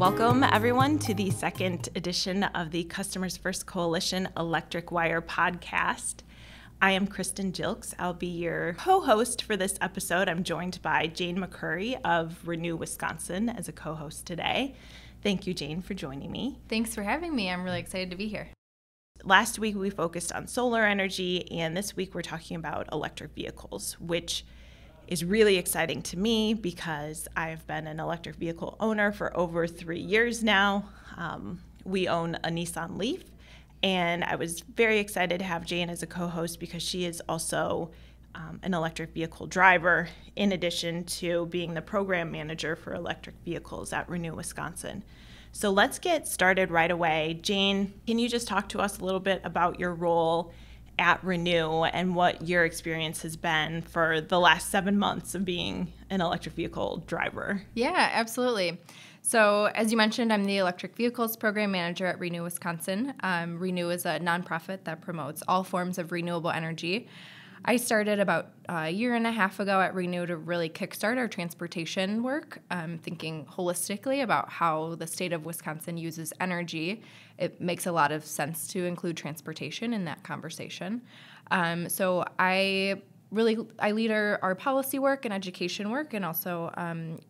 Welcome, everyone, to the second edition of the Customers First Coalition Electric Wire podcast. I am Kristin Gilkes. I'll be your co-host for this episode. I'm joined by Jane McCurry of Renew Wisconsin as a co-host today. Thank you, Jane, for joining me. Thanks for having me. I'm really excited to be here. Last week, we focused on solar energy, and this week we're talking about electric vehicles, which is really exciting to me because I've been an electric vehicle owner for over 3 years now. We own a Nissan Leaf, and I was very excited to have Jane as a co-host because she is also an electric vehicle driver, in addition to being the program manager for electric vehicles at Renew Wisconsin. So let's get started right away. Jane, can you just talk to us a little bit about your role at Renew and what your experience has been for the last 7 months of being an electric vehicle driver? Yeah, absolutely. So as you mentioned, I'm the Electric Vehicles Program Manager at Renew Wisconsin. Renew is a nonprofit that promotes all forms of renewable energy. I started about a year and a half ago at Renew to really kickstart our transportation work, thinking holistically about how the state of Wisconsin uses energy. It makes a lot of sense to include transportation in that conversation. So I lead our policy work and education work, and also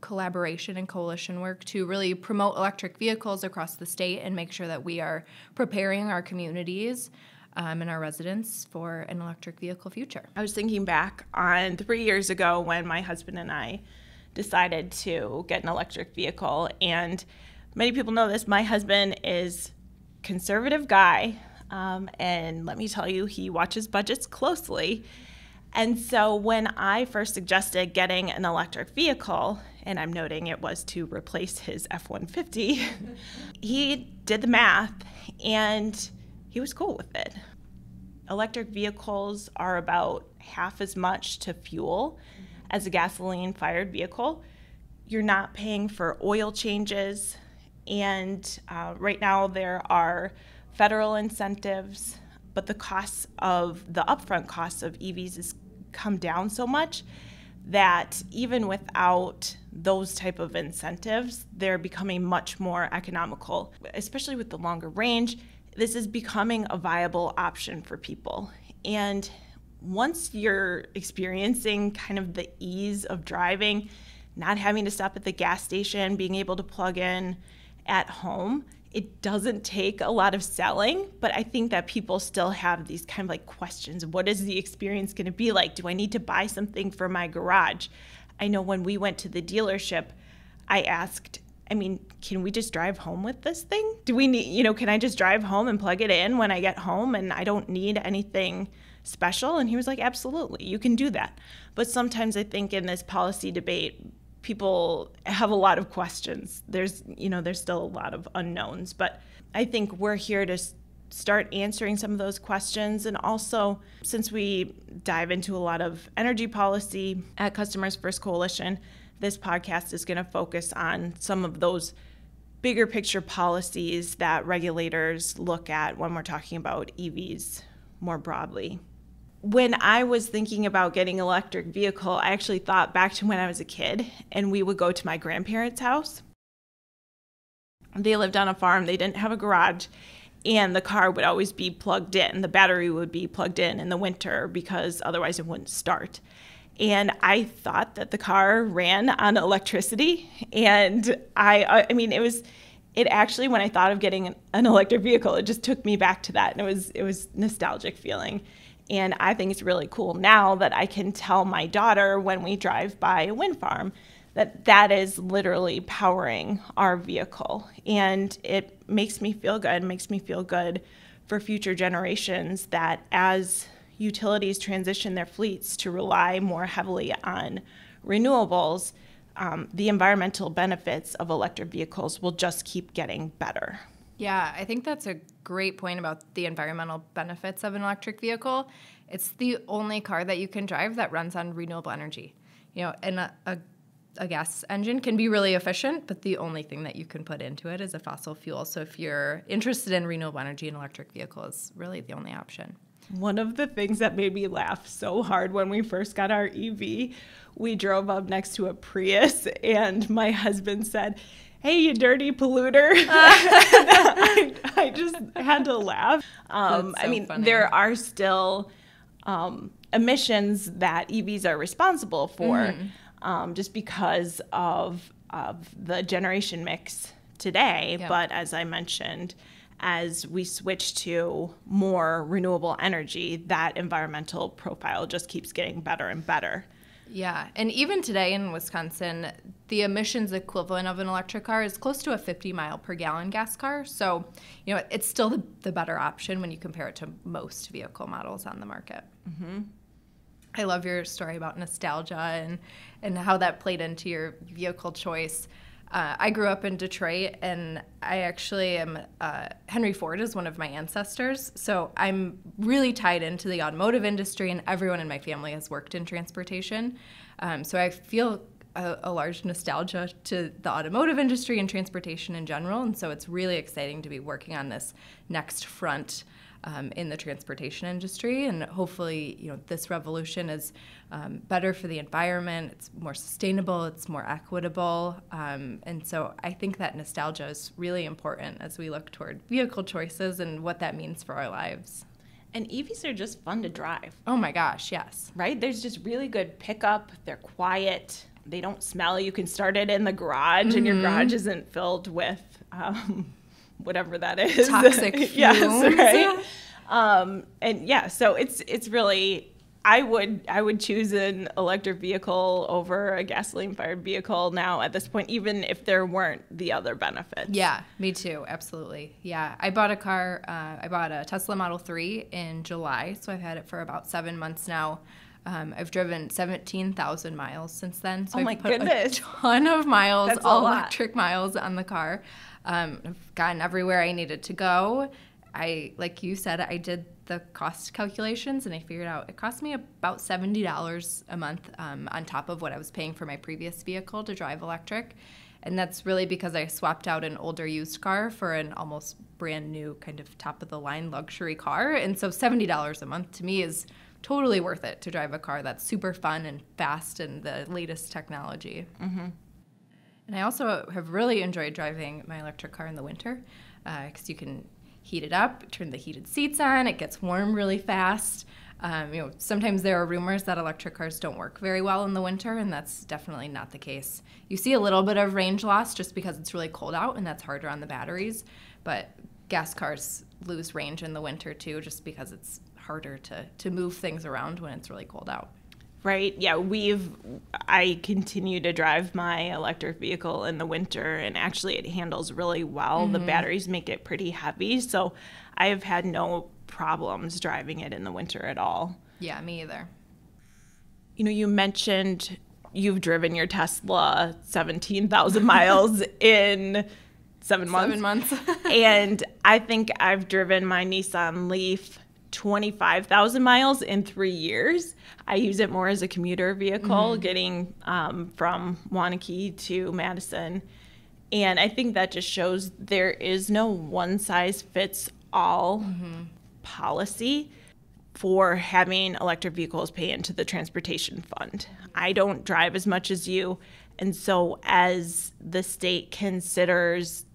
collaboration and coalition work to really promote electric vehicles across the state and make sure that we are preparing our communities and our residents for an electric vehicle future. I was thinking back on 3 years ago when my husband and I decided to get an electric vehicle, and many people know this, my husband is a conservative guy, and let me tell you, he watches budgets closely. And so when I first suggested getting an electric vehicle, and I'm noting it was to replace his F-150, he did the math, and he was cool with it. Electric vehicles are about half as much to fuel as a gasoline-fired vehicle. You're not paying for oil changes, and right now there are federal incentives, but the upfront costs of EVs has come down so much that even without those type of incentives, they're becoming much more economical, especially with the longer range. This is becoming a viable option for people. And once you're experiencing kind of the ease of driving, not having to stop at the gas station, being able to plug in at home, it doesn't take a lot of selling, but I think that people still have these kind of like questions. What is the experience going to be like? Do I need to buy something for my garage? I know when we went to the dealership, I asked, can we just drive home with this thing? Do we need, can I just drive home and plug it in when I get home and I don't need anything special? And he was like, absolutely, you can do that. But sometimes I think in this policy debate, people have a lot of questions. There's still a lot of unknowns, but I think we're here to start answering some of those questions. And also, since we dive into a lot of energy policy at Customers First Coalition, this podcast is going to focus on some of those bigger picture policies that regulators look at when we're talking about EVs more broadly. When I was thinking about getting an electric vehicle, I actually thought back to when I was a kid and we would go to my grandparents' house. They lived on a farm. They didn't have a garage, and the car would always be plugged in. The battery would be plugged in the winter because otherwise it wouldn't start. And I thought that the car ran on electricity. And it actually, when I thought of getting an electric vehicle, it just took me back to that. And it was nostalgic feeling. And I think it's really cool now that I can tell my daughter when we drive by a wind farm that is literally powering our vehicle. And it makes me feel good for future generations that as utilities transition their fleets to rely more heavily on renewables, the environmental benefits of electric vehicles will just keep getting better. Yeah, I think that's a great point about the environmental benefits of an electric vehicle. It's the only car that you can drive that runs on renewable energy. And a gas engine can be really efficient, but the only thing that you can put into it is a fossil fuel. So if you're interested in renewable energy, an electric vehicle is really the only option. One of the things that made me laugh so hard when we first got our EV, we drove up next to a Prius, and my husband said, hey, you dirty polluter. I just had to laugh. So I mean, funny. there are still emissions that EVs are responsible for, just because of the generation mix today. Yep. But as I mentioned, as we switch to more renewable energy, that environmental profile just keeps getting better and better. Yeah, and even today in Wisconsin, the emissions equivalent of an electric car is close to a 50 mile per gallon gas car. So, you know, it's still the better option when you compare it to most vehicle models on the market. I love your story about nostalgia and how that played into your vehicle choice. I grew up in Detroit, and I actually am, Henry Ford is one of my ancestors, so I'm really tied into the automotive industry, and everyone in my family has worked in transportation. So I feel a large nostalgia to the automotive industry and transportation in general, and so it's really exciting to be working on this next front in the transportation industry, and hopefully, you know, this revolution is better for the environment. It's more sustainable. It's more equitable, and so I think that nostalgia is really important as we look toward vehicle choices and what that means for our lives. And EVs are just fun to drive. Oh my gosh, yes. Right? There's just really good pickup. They're quiet. They don't smell. You can start it in the garage, and your garage isn't filled with whatever that is. Toxic fumes. Yes, right? And yeah, so it's really, I would choose an electric vehicle over a gasoline-fired vehicle now at this point, even if there weren't the other benefits. Yeah, me too, absolutely. Yeah, I bought a Tesla Model 3 in July, so I've had it for about 7 months now. I've driven 17,000 miles since then, so I've put a ton of miles, That's all electric miles on the car. I've gotten everywhere I needed to go. Like you said, I did the cost calculations, and I figured out it cost me about $70 a month on top of what I was paying for my previous vehicle to drive electric. And that's really because I swapped out an older used car for an almost brand new kind of top-of-the-line luxury car. And so $70 a month to me is totally worth it to drive a car that's super fun and fast and the latest technology. And I also have really enjoyed driving my electric car in the winter because you can heat it up, turn the heated seats on, it gets warm really fast. You know, sometimes there are rumors that electric cars don't work very well in the winter, and that's definitely not the case. You see a little bit of range loss just because it's really cold out, and that's harder on the batteries, but gas cars lose range in the winter too, just because it's harder to move things around when it's really cold out. Right. Yeah, I continue to drive my electric vehicle in the winter, and actually it handles really well. The batteries make it pretty heavy, so I have had no problems driving it in the winter at all. Yeah, me either. You know, you mentioned you've driven your Tesla 17,000 miles in 7 months. 7 months. And I think I've driven my Nissan Leaf 25,000 miles in 3 years. I use it more as a commuter vehicle, getting from Waunakee to Madison. And I think that just shows there is no one-size-fits-all policy for having electric vehicles pay into the transportation fund. I don't drive as much as you, and so as the state considers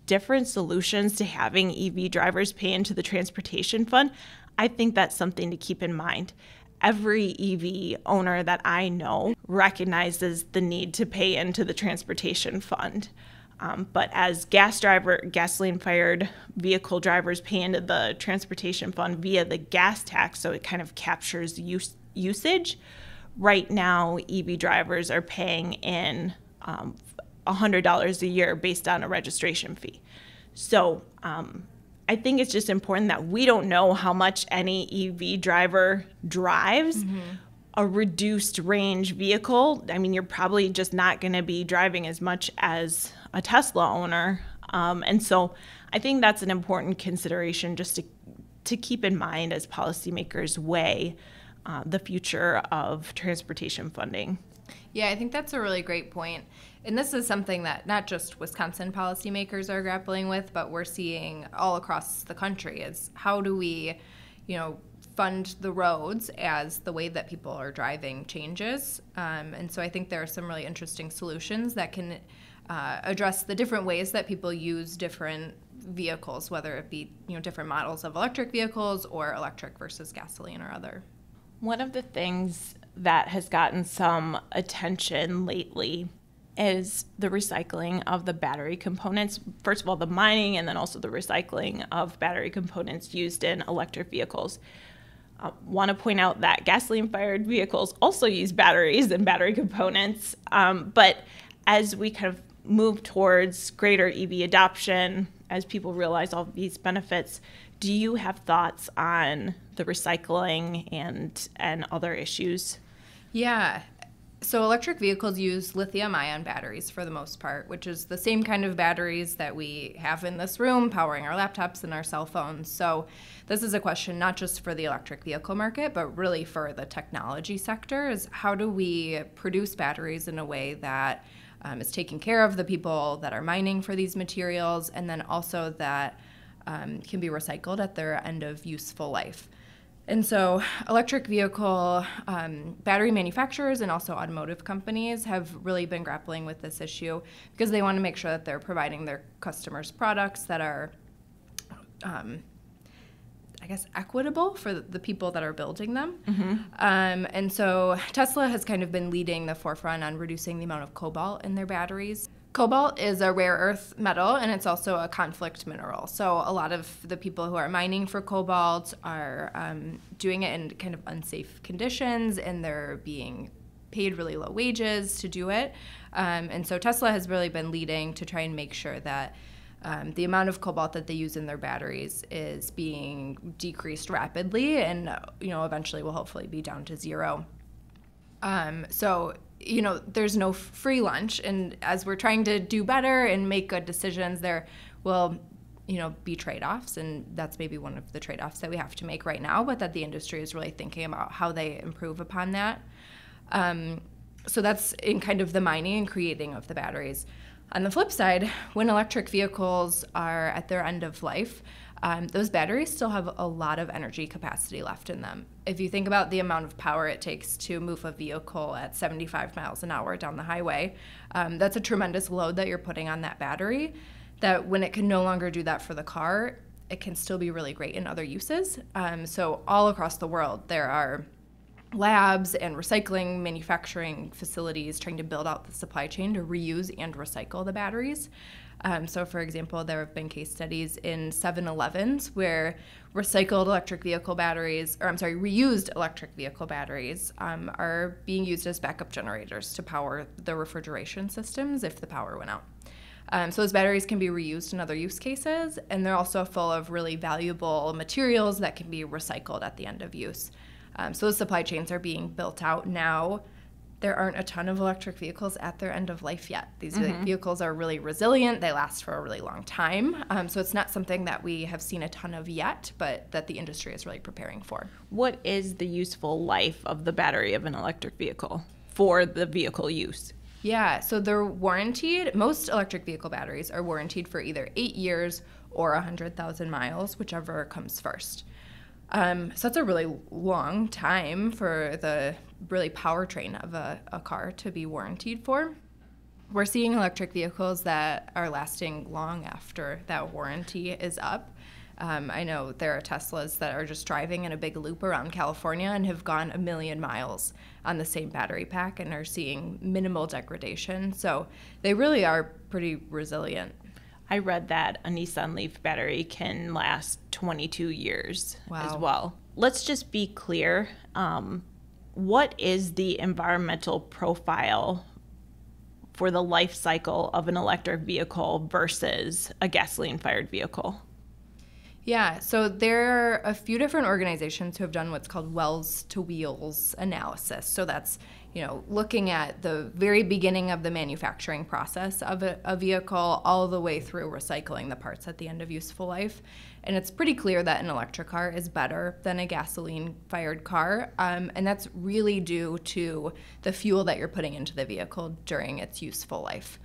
different solutions to having EV drivers pay into the transportation fund, I think that's something to keep in mind. Every EV owner that I know recognizes the need to pay into the transportation fund. But as gasoline-fired vehicle drivers pay into the transportation fund via the gas tax, so it kind of captures usage, right now EV drivers are paying in $100 a year based on a registration fee. So I think it's just important that we don't know how much any EV driver drives. A reduced range vehicle, I mean, you're probably just not going to be driving as much as a Tesla owner. And so I think that's an important consideration just to keep in mind as policymakers weigh the future of transportation funding. Yeah, I think that's a really great point. And this is something that not just Wisconsin policymakers are grappling with, but we're seeing all across the country is how do we, fund the roads as the way that people are driving changes. And so I think there are some really interesting solutions that can address the different ways that people use different vehicles, whether it be different models of electric vehicles or electric versus gasoline or other. One of the things that has gotten some attention lately is the recycling of the battery components. First of all, the mining, and then also the recycling of battery components used in electric vehicles. Want to point out that gasoline-fired vehicles also use batteries and battery components, but as we kind of move towards greater EV adoption, as people realize all these benefits, do you have thoughts on the recycling and other issues? Yeah. So electric vehicles use lithium-ion batteries for the most part, which is the same kind of batteries that we have in this room powering our laptops and our cell phones. So this is a question not just for the electric vehicle market, but really for the technology sector, is how do we produce batteries in a way that is taking care of the people that are mining for these materials, and then also that can be recycled at their end of useful life. And so electric vehicle battery manufacturers and also automotive companies have really been grappling with this issue because they want to make sure that they're providing their customers products that are, equitable for the people that are building them. Mm-hmm. And so Tesla has kind of been leading the forefront on reducing the amount of cobalt in their batteries. Cobalt is a rare earth metal, and it's also a conflict mineral. So a lot of the people who are mining for cobalt are doing it in kind of unsafe conditions, and they're being paid really low wages to do it. And so Tesla has really been leading to try and make sure that the amount of cobalt that they use in their batteries is being decreased rapidly, and eventually will hopefully be down to zero. There's no free lunch, and as we're trying to do better and make good decisions, there will, be trade-offs, and that's maybe one of the trade-offs that we have to make right now, but that the industry is really thinking about how they improve upon that. So that's in kind of the mining and creating of the batteries. On the flip side, when electric vehicles are at their end of life, those batteries still have a lot of energy capacity left in them. If you think about the amount of power it takes to move a vehicle at 75 miles an hour down the highway, that's a tremendous load that you're putting on that battery, that when it can no longer do that for the car, it can still be really great in other uses. So all across the world, there are labs and recycling manufacturing facilities trying to build out the supply chain to reuse and recycle the batteries. So for example, there have been case studies in 7-Elevens where reused electric vehicle batteries are being used as backup generators to power the refrigeration systems if the power went out. So those batteries can be reused in other use cases, and they're also full of really valuable materials that can be recycled at the end of use. So those supply chains are being built out now. There aren't a ton of electric vehicles at their end of life yet. These vehicles are really resilient. They last for a really long time. So it's not something that we have seen a ton of yet, but that the industry is really preparing for. What is the useful life of the battery of an electric vehicle for the vehicle use? Yeah, so they're warranted. Most electric vehicle batteries are warranted for either 8 years or 100,000 miles, whichever comes first. So that's a really long time for the really powertrain of a car to be warranted for. We're seeing electric vehicles that are lasting long after that warranty is up. I know there are Teslas that are just driving in a big loop around California and have gone 1 million miles on the same battery pack and are seeing minimal degradation. So they really are pretty resilient. I read that a Nissan Leaf battery can last 22 years as well. Let's just be clear. What is the environmental profile for the life cycle of an electric vehicle versus a gasoline-fired vehicle? Yeah, so there are a few different organizations who have done what's called wells to wheels analysis. So that's, looking at the very beginning of the manufacturing process of a vehicle all the way through recycling the parts at the end of useful life. And it's pretty clear that an electric car is better than a gasoline-fired car. And that's really due to the fuel that you're putting into the vehicle during its useful life.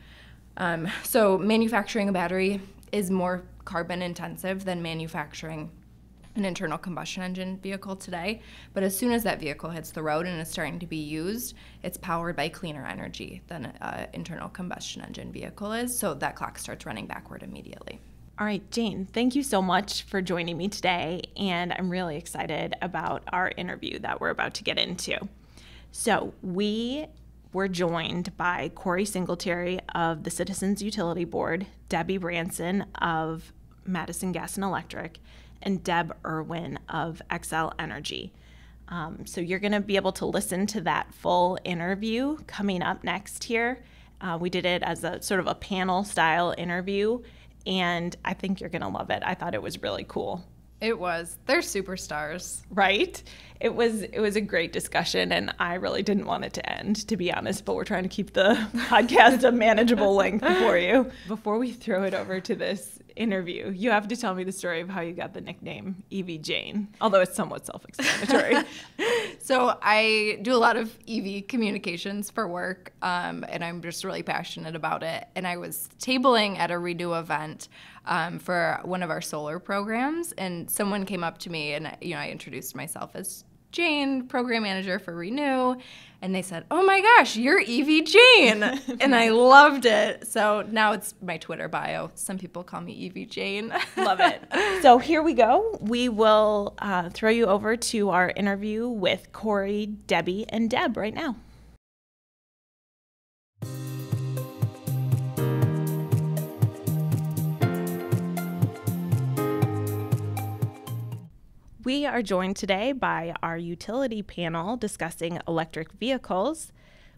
So manufacturing a battery is more carbon intensive than manufacturing an internal combustion engine vehicle today, but as soon as that vehicle hits the road and is starting to be used, it's powered by cleaner energy than an internal combustion engine vehicle is, so that clock starts running backward immediately. All right, Jane, thank you so much for joining me today, and I'm really excited about our interview that we're about to get into. So we were joined by Corey Singletary of the Citizens Utility Board, Debbie Branson of Madison Gas and Electric, and Deb Erwin of Xcel Energy. So you're going to be able to listen to that full interview coming up next here. We did it as a sort of a panel style interview, and I think you're going to love it. I thought it was really cool. It was. They're superstars. Right? It was a great discussion, and I really didn't want it to end, to be honest, but we're trying to keep the podcast a manageable length for you. Before we throw it over to this interview, you have to tell me the story of how you got the nickname EV Jane, although it's somewhat self-explanatory. So I do a lot of EV communications for work, and I'm just really passionate about it. And I was tabling at a Renew event for one of our solar programs, and someone came up to me, and I introduced myself as Jane, program manager for Renew, and they said, "Oh my gosh, you're EV Jane," and I loved it. So now it's my Twitter bio. Some people call me EV Jane. Love it. So here we go. We will throw you over to our interview with Corey, Debbie, and Deb right now. We are joined today by our utility panel discussing electric vehicles.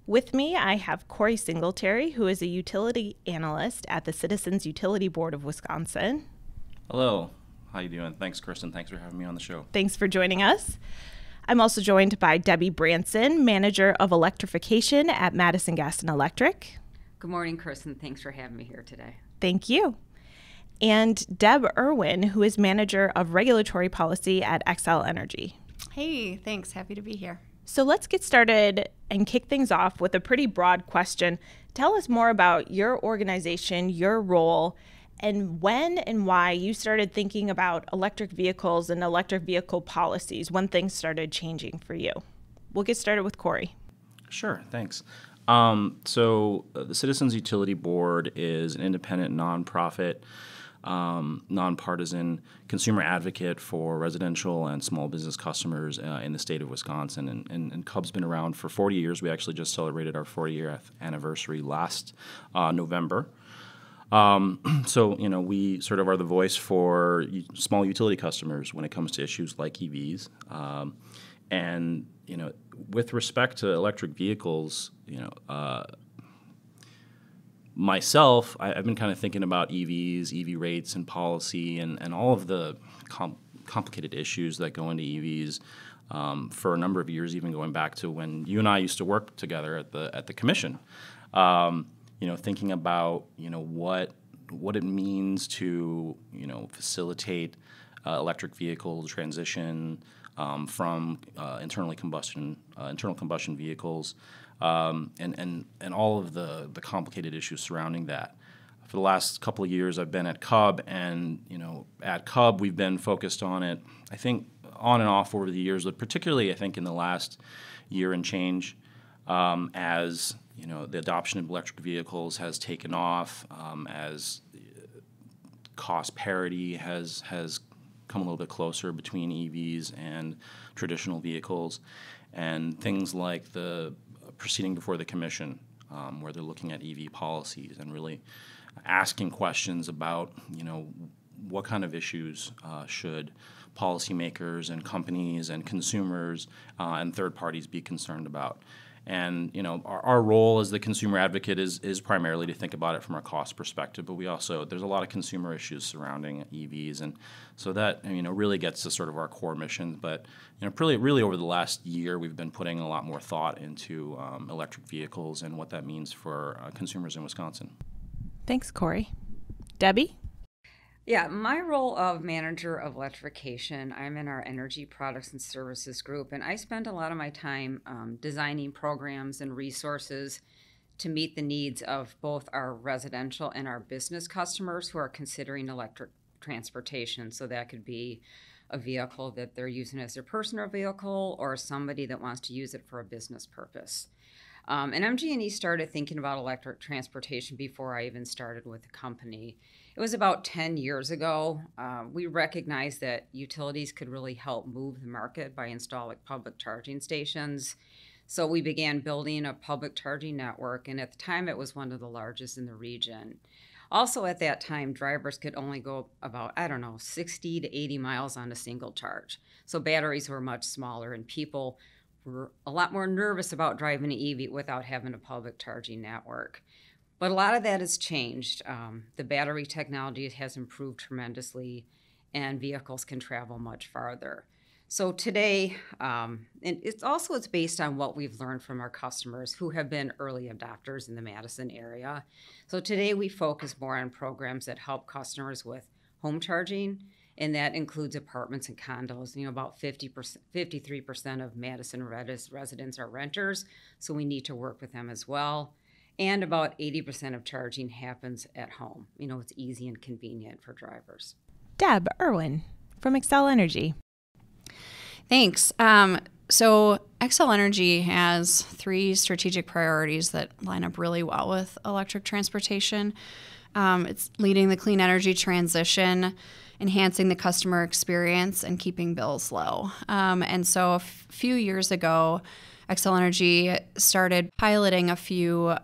With me, I have Corey Singletary, who is a utility analyst at the Citizens Utility Board of Wisconsin. Hello. How you doing? Thanks, Kristin. Thanks for having me on the show. Thanks for joining us. I'm also joined by Debbie Branson, manager of electrification at Madison Gas and Electric. Good morning, Kristin. Thanks for having me here today. Thank you. And Deb Erwin, who is manager of regulatory policy at Xcel Energy. Hey, thanks. Happy to be here. So let's get started and kick things off with a pretty broad question. Tell us more about your organization, your role, and when and why you started thinking about electric vehicles and electric vehicle policies, when things started changing for you. We'll get started with Corey. Sure, thanks. So the Citizens Utility Board is an independent nonprofit, nonpartisan consumer advocate for residential and small business customers in the state of Wisconsin. And CUB's been around for 40 years. We actually just celebrated our 40-year anniversary last November. So, we sort of are the voice for small utility customers when it comes to issues like EVs. And, with respect to electric vehicles, myself, I've been kind of thinking about EVs, EV rates and policy and all of the complicated issues that go into EVs for a number of years, even going back to when you and I used to work together at the commission. Thinking about, what it means to, facilitate electric vehicle transition from internal combustion vehicles, and all of the complicated issues surrounding that. For the last couple of years, I've been at CUB, and at CUB we've been focused on it, I think, on and off over the years, but particularly I think in the last year and change, as the adoption of electric vehicles has taken off, as cost parity has come a little bit closer between EVs and traditional vehicles, and things like the proceeding before the commission, where they're looking at EV policies and really asking questions about, what kind of issues should policymakers and companies and consumers and third parties be concerned about. And our role as the consumer advocate is primarily to think about it from our cost perspective, but there's a lot of consumer issues surrounding EVs, and so that really gets to sort of our core mission. But really over the last year, we've been putting a lot more thought into electric vehicles and what that means for consumers in Wisconsin. Thanks, Corey. Debbie? Yeah, my role of manager of electrification, I'm in our energy products and services group, and I spend a lot of my time designing programs and resources to meet the needs of both our residential and our business customers who are considering electric transportation. So that could be a vehicle that they're using as their personal vehicle or somebody that wants to use it for a business purpose. And MG&E started thinking about electric transportation before I even started with the company. It was about 10 years ago. We recognized that utilities could really help move the market by installing public charging stations. So we began building a public charging network, and at the time it was one of the largest in the region. Also at that time, drivers could only go about, 60 to 80 miles on a single charge. So batteries were much smaller, and people were a lot more nervous about driving an EV without having a public charging network. But a lot of that has changed. The battery technology has improved tremendously, and vehicles can travel much farther. So today, and it's based on what we've learned from our customers who have been early adopters in the Madison area. So today we focus more on programs that help customers with home charging, and that includes apartments and condos. About 53% of Madison residents are renters, so we need to work with them as well. And about 80% of charging happens at home. It's easy and convenient for drivers. Deb Erwin from Xcel Energy. Thanks. So Xcel Energy has 3 strategic priorities that line up really well with electric transportation. It's leading the clean energy transition, enhancing the customer experience, and keeping bills low. And so a few years ago, Xcel Energy started piloting a few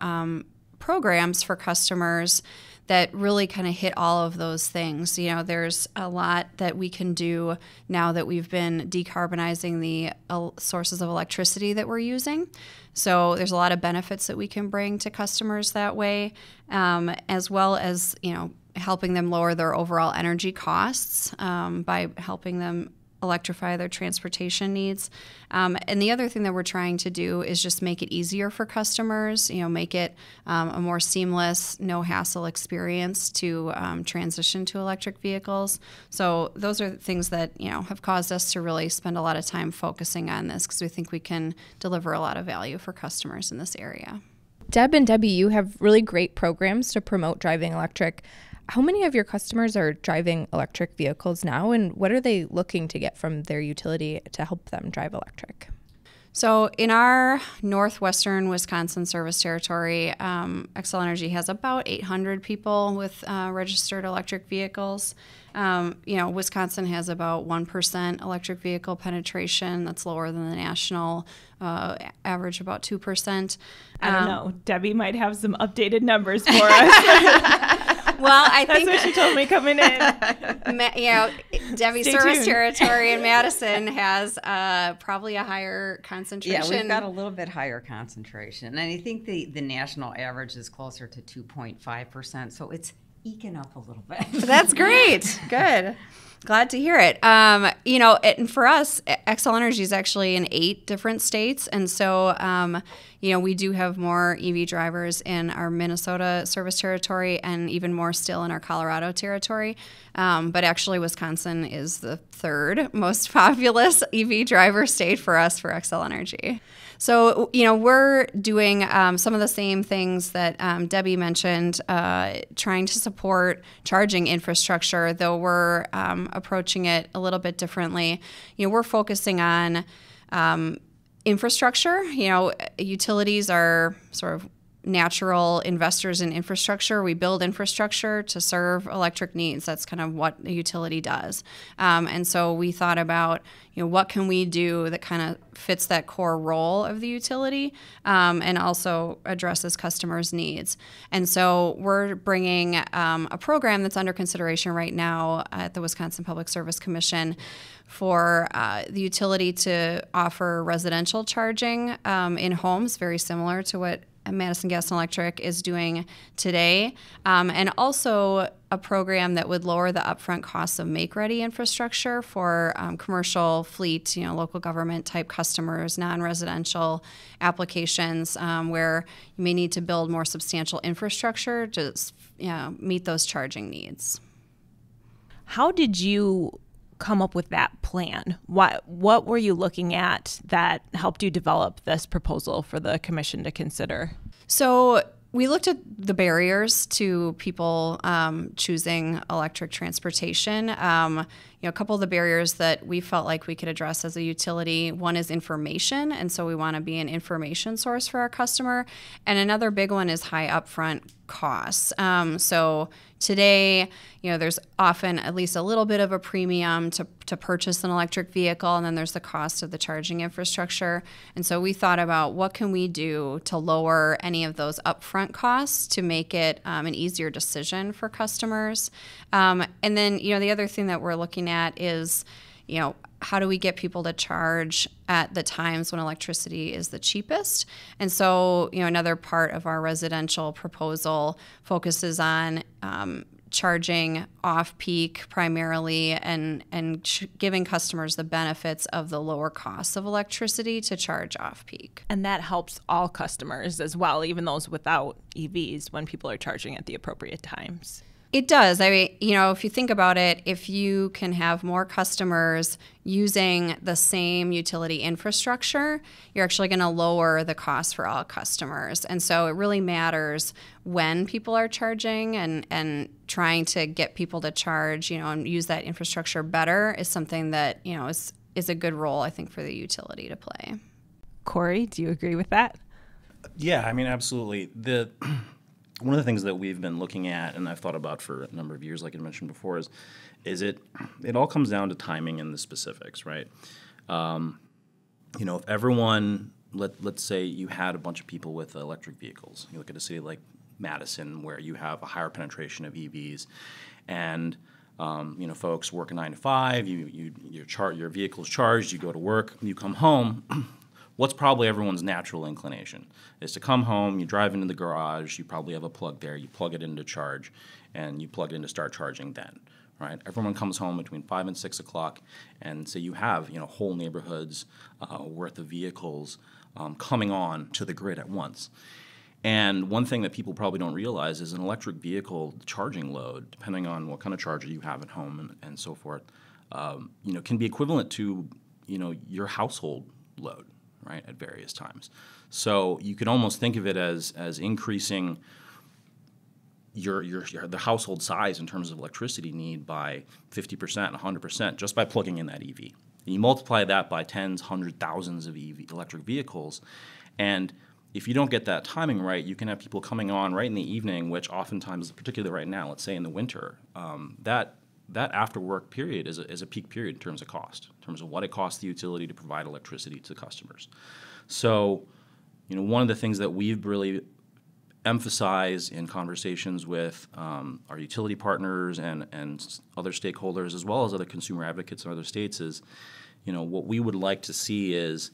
programs for customers that really kind of hit all of those things. There's a lot that we can do now that we've been decarbonizing the sources of electricity that we're using. So there's a lot of benefits that we can bring to customers that way, as well as, helping them lower their overall energy costs by helping them electrify their transportation needs. And the other thing that we're trying to do is just make it easier for customers, make it a more seamless, no hassle experience to transition to electric vehicles. So those are things that, have caused us to really spend a lot of time focusing on this because we think we can deliver a lot of value for customers in this area. Deb and Debbie, you have really great programs to promote driving electric. How many of your customers are driving electric vehicles now, and what are they looking to get from their utility to help them drive electric? So in our northwestern Wisconsin service territory, Xcel Energy has about 800 people with registered electric vehicles. Wisconsin has about 1% electric vehicle penetration. That's lower than the national average, about 2%. I don't know. Debbie might have some updated numbers for us. Well, I think that's what she told me coming in. Debbie's service territory in Madison has probably a higher concentration. Yeah, we've got a little bit higher concentration. And I think the national average is closer to 2.5%. So it's eking up a little bit. That's great. Good. Glad to hear it. And for us, Xcel Energy is actually in 8 different states. And so, we do have more EV drivers in our Minnesota service territory and even more still in our Colorado territory. But actually, Wisconsin is the 3rd most populous EV driver state for us for Xcel Energy. So, we're doing some of the same things that Debbie mentioned, trying to support charging infrastructure, though we're approaching it a little bit differently. We're focusing on infrastructure. Utilities are sort of natural investors in infrastructure. We build infrastructure to serve electric needs. That's kind of what a utility does. And so we thought about, what can we do that kind of fits that core role of the utility and also addresses customers' needs. And so we're bringing a program that's under consideration right now at the Wisconsin Public Service Commission for the utility to offer residential charging in homes, very similar to what Madison Gas Electric is doing today, and also a program that would lower the upfront costs of make-ready infrastructure for commercial fleet, local government type customers, non-residential applications where you may need to build more substantial infrastructure to meet those charging needs. How did you come up with that plan? What were you looking at that helped you develop this proposal for the commission to consider? So we looked at the barriers to people choosing electric transportation. a couple of the barriers that we felt like we could address as a utility, one is information, and so we want to be an information source for our customer. And another big one is high upfront costs. So today, there's often at least a little bit of a premium to purchase an electric vehicle, and then there's the cost of the charging infrastructure. And so we thought about what can we do to lower any of those upfront costs to make it an easier decision for customers. And then, the other thing that we're looking at is, how do we get people to charge at the times when electricity is the cheapest? And so, another part of our residential proposal focuses on charging off-peak primarily and giving customers the benefits of the lower costs of electricity to charge off-peak. And that helps all customers as well, even those without EVs, when people are charging at the appropriate times. It does. I mean, if you think about it, if you can have more customers using the same utility infrastructure, you're actually going to lower the cost for all customers. And so it really matters when people are charging, and trying to get people to charge, and use that infrastructure better is something that, is a good role, I think, for the utility to play. Corey, do you agree with that? Yeah, I mean, absolutely. One of the things that we've been looking at, and I've thought about for a number of years, like I mentioned before, is it all comes down to timing and the specifics, right? If everyone, let's say you had a bunch of people with electric vehicles. You look at a city like Madison, where you have a higher penetration of EVs, and folks work a 9 to 5. Your vehicle's charged. You go to work. You come home. What's probably everyone's natural inclination is to come home, you drive into the garage, you probably have a plug there, you plug it in to charge, and you plug it in to start charging then, right? Everyone comes home between 5 and 6 o'clock, and so you have, whole neighborhoods worth of vehicles coming on to the grid at once. And one thing that people probably don't realize is an electric vehicle charging load, depending on what kind of charger you have at home and so forth, can be equivalent to, your household load, right, at various times. So you could almost think of it as increasing the household size in terms of electricity need by 50%, 100% just by plugging in that EV. And you multiply that by tens, hundreds, thousands of electric vehicles, and if you don't get that timing right, you can have people coming on right in the evening, which oftentimes, particularly right now, let's say in the winter, that after work period is a peak period in terms of cost, in terms of what it costs the utility to provide electricity to customers. So, one of the things that we've really emphasized in conversations with our utility partners and other stakeholders, as well as other consumer advocates in other states, is, what we would like to see is,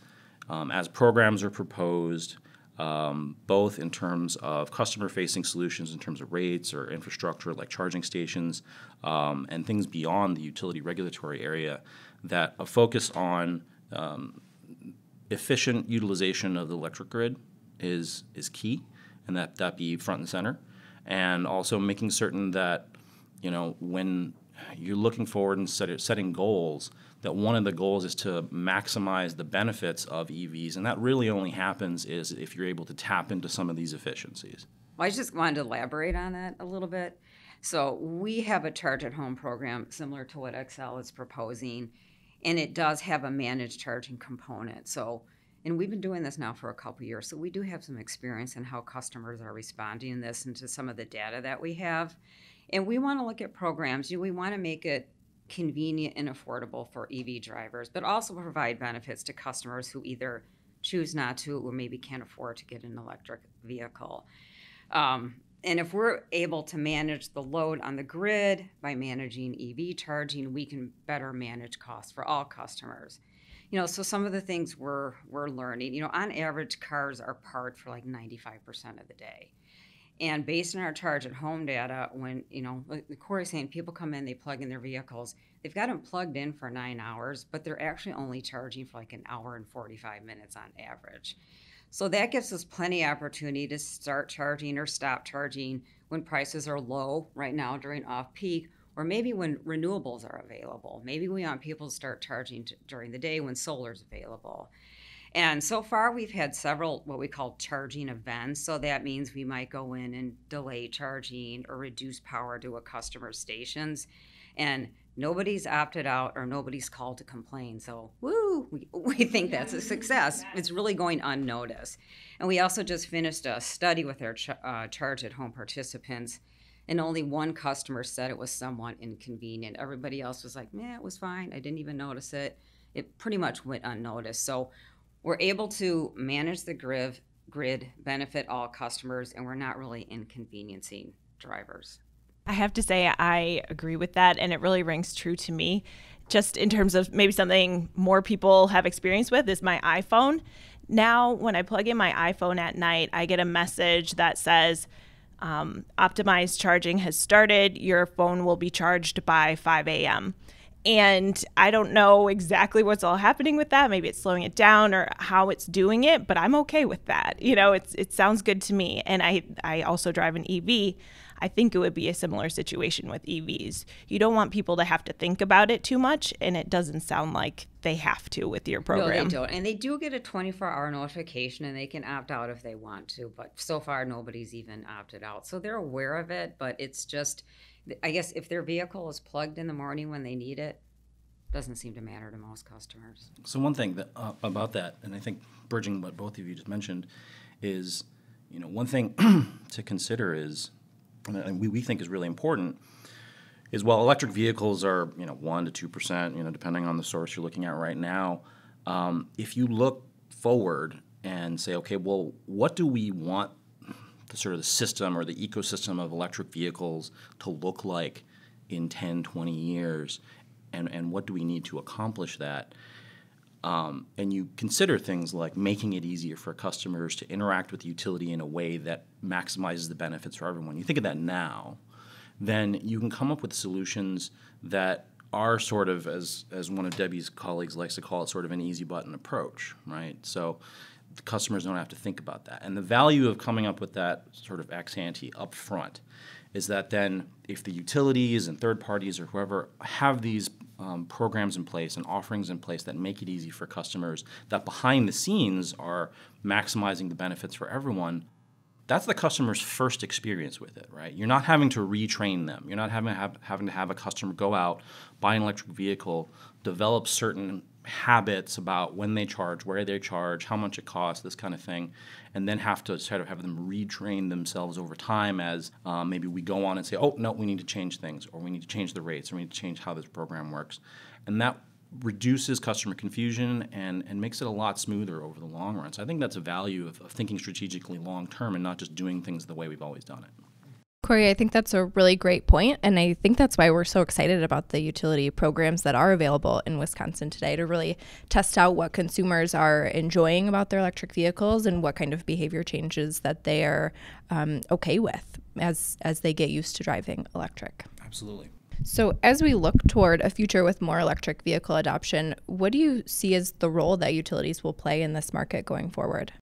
as programs are proposed, both in terms of customer-facing solutions, in terms of rates or infrastructure like charging stations, and things beyond the utility regulatory area, that a focus on efficient utilization of the electric grid is key, and that be front and center, and also making certain that when you're looking forward and setting goals, that one of the goals is to maximize the benefits of EVs, and that really only happens is if you're able to tap into some of these efficiencies. Well, I just wanted to elaborate on that a little bit. So we have a charge-at-home program similar to what Xcel is proposing, and it does have a managed charging component. So, and we've been doing this now for a couple of years, so we do have some experience in how customers are responding to this and to some of the data that we have. And we want to look at programs. We want to make it convenient and affordable for EV drivers, but also provide benefits to customers who either choose not to or maybe can't afford to get an electric vehicle. And if we're able to manage the load on the grid by managing EV charging, we can better manage costs for all customers. So some of the things we're learning, on average, cars are parked for like 95% of the day. And based on our charge at home data, when, like Corey's saying, people come in, they plug in their vehicles, they've got them plugged in for 9 hours, but they're actually only charging for like an hour and 45 minutes on average. So that gives us plenty of opportunity to start charging or stop charging when prices are low right now during off-peak, or maybe when renewables are available. Maybe we want people to start charging during the day when solar's available. And so far, we've had several what we call charging events. So that means we might go in and delay charging or reduce power to a customer's stations. And Nobody's opted out or nobody's called to complain. So, woo, we think that's a success. It's really going unnoticed. And we also just finished a study with our charge at home participants, and only one customer said it was somewhat inconvenient. Everybody else was like, it was fine. I didn't even notice it. It pretty much went unnoticed. So we're able to manage the grid, benefit all customers, and we're not really inconveniencing drivers. I have to say I agree with that, and it really rings true to me. Just in terms of maybe something more people have experience with is my iPhone. Now, when I plug in my iPhone at night, I get a message that says, optimized charging has started. Your phone will be charged by 5 a.m. And I don't know exactly what's all happening with that. Maybe it's slowing it down or how it's doing it, but I'm okay with that. It sounds good to me. And I also drive an EV. I think it would be a similar situation with EVs. You don't want people to have to think about it too much, and it doesn't sound like they have to with your program. No, they don't. And they do get a 24-hour notification, and they can opt out if they want to. But so far, nobody's even opted out. So they're aware of it, but it's just, I guess, if their vehicle is plugged in the morning when they need it, doesn't seem to matter to most customers. So one thing that about that, and I think bridging what both of you just mentioned, is one thing to consider is, and we think is really important, is while electric vehicles are 1% to 2%, depending on the source you're looking at right now, if you look forward and say, okay, well, what do we want the sort of the system or the ecosystem of electric vehicles to look like in 10, 20 years, and what do we need to accomplish that? And you consider things like making it easier for customers to interact with the utility in a way that maximizes the benefits for everyone. You think of that now, then you can come up with solutions that are sort of, as one of Debbie's colleagues likes to call it, sort of an easy button approach, right? So the customers don't have to think about that. And the value of coming up with that sort of ex ante up front is that then if the utilities and third parties or whoever have these programs in place and offerings in place that make it easy for customers, that behind the scenes are maximizing the benefits for everyone, that's the customer's first experience with it, right? You're not having to retrain them. You're not having to have a customer go out, buy an electric vehicle, develop certain habits about when they charge, where they charge, how much it costs, this kind of thing, and then have to sort of have them retrain themselves over time as maybe we go on and say, oh, no, we need to change things, or we need to change the rates, or we need to change how this program works. And that reduces customer confusion and makes it a lot smoother over the long run. So I think that's a value of thinking strategically long term and not just doing things the way we've always done it. Corey, I think that's a really great point, and I think that's why we're so excited about the utility programs that are available in Wisconsin today to really test out what consumers are enjoying about their electric vehicles and what kind of behavior changes that they are okay with as they get used to driving electric. Absolutely. So as we look toward a future with more electric vehicle adoption, what do you see as the role that utilities will play in this market going forward?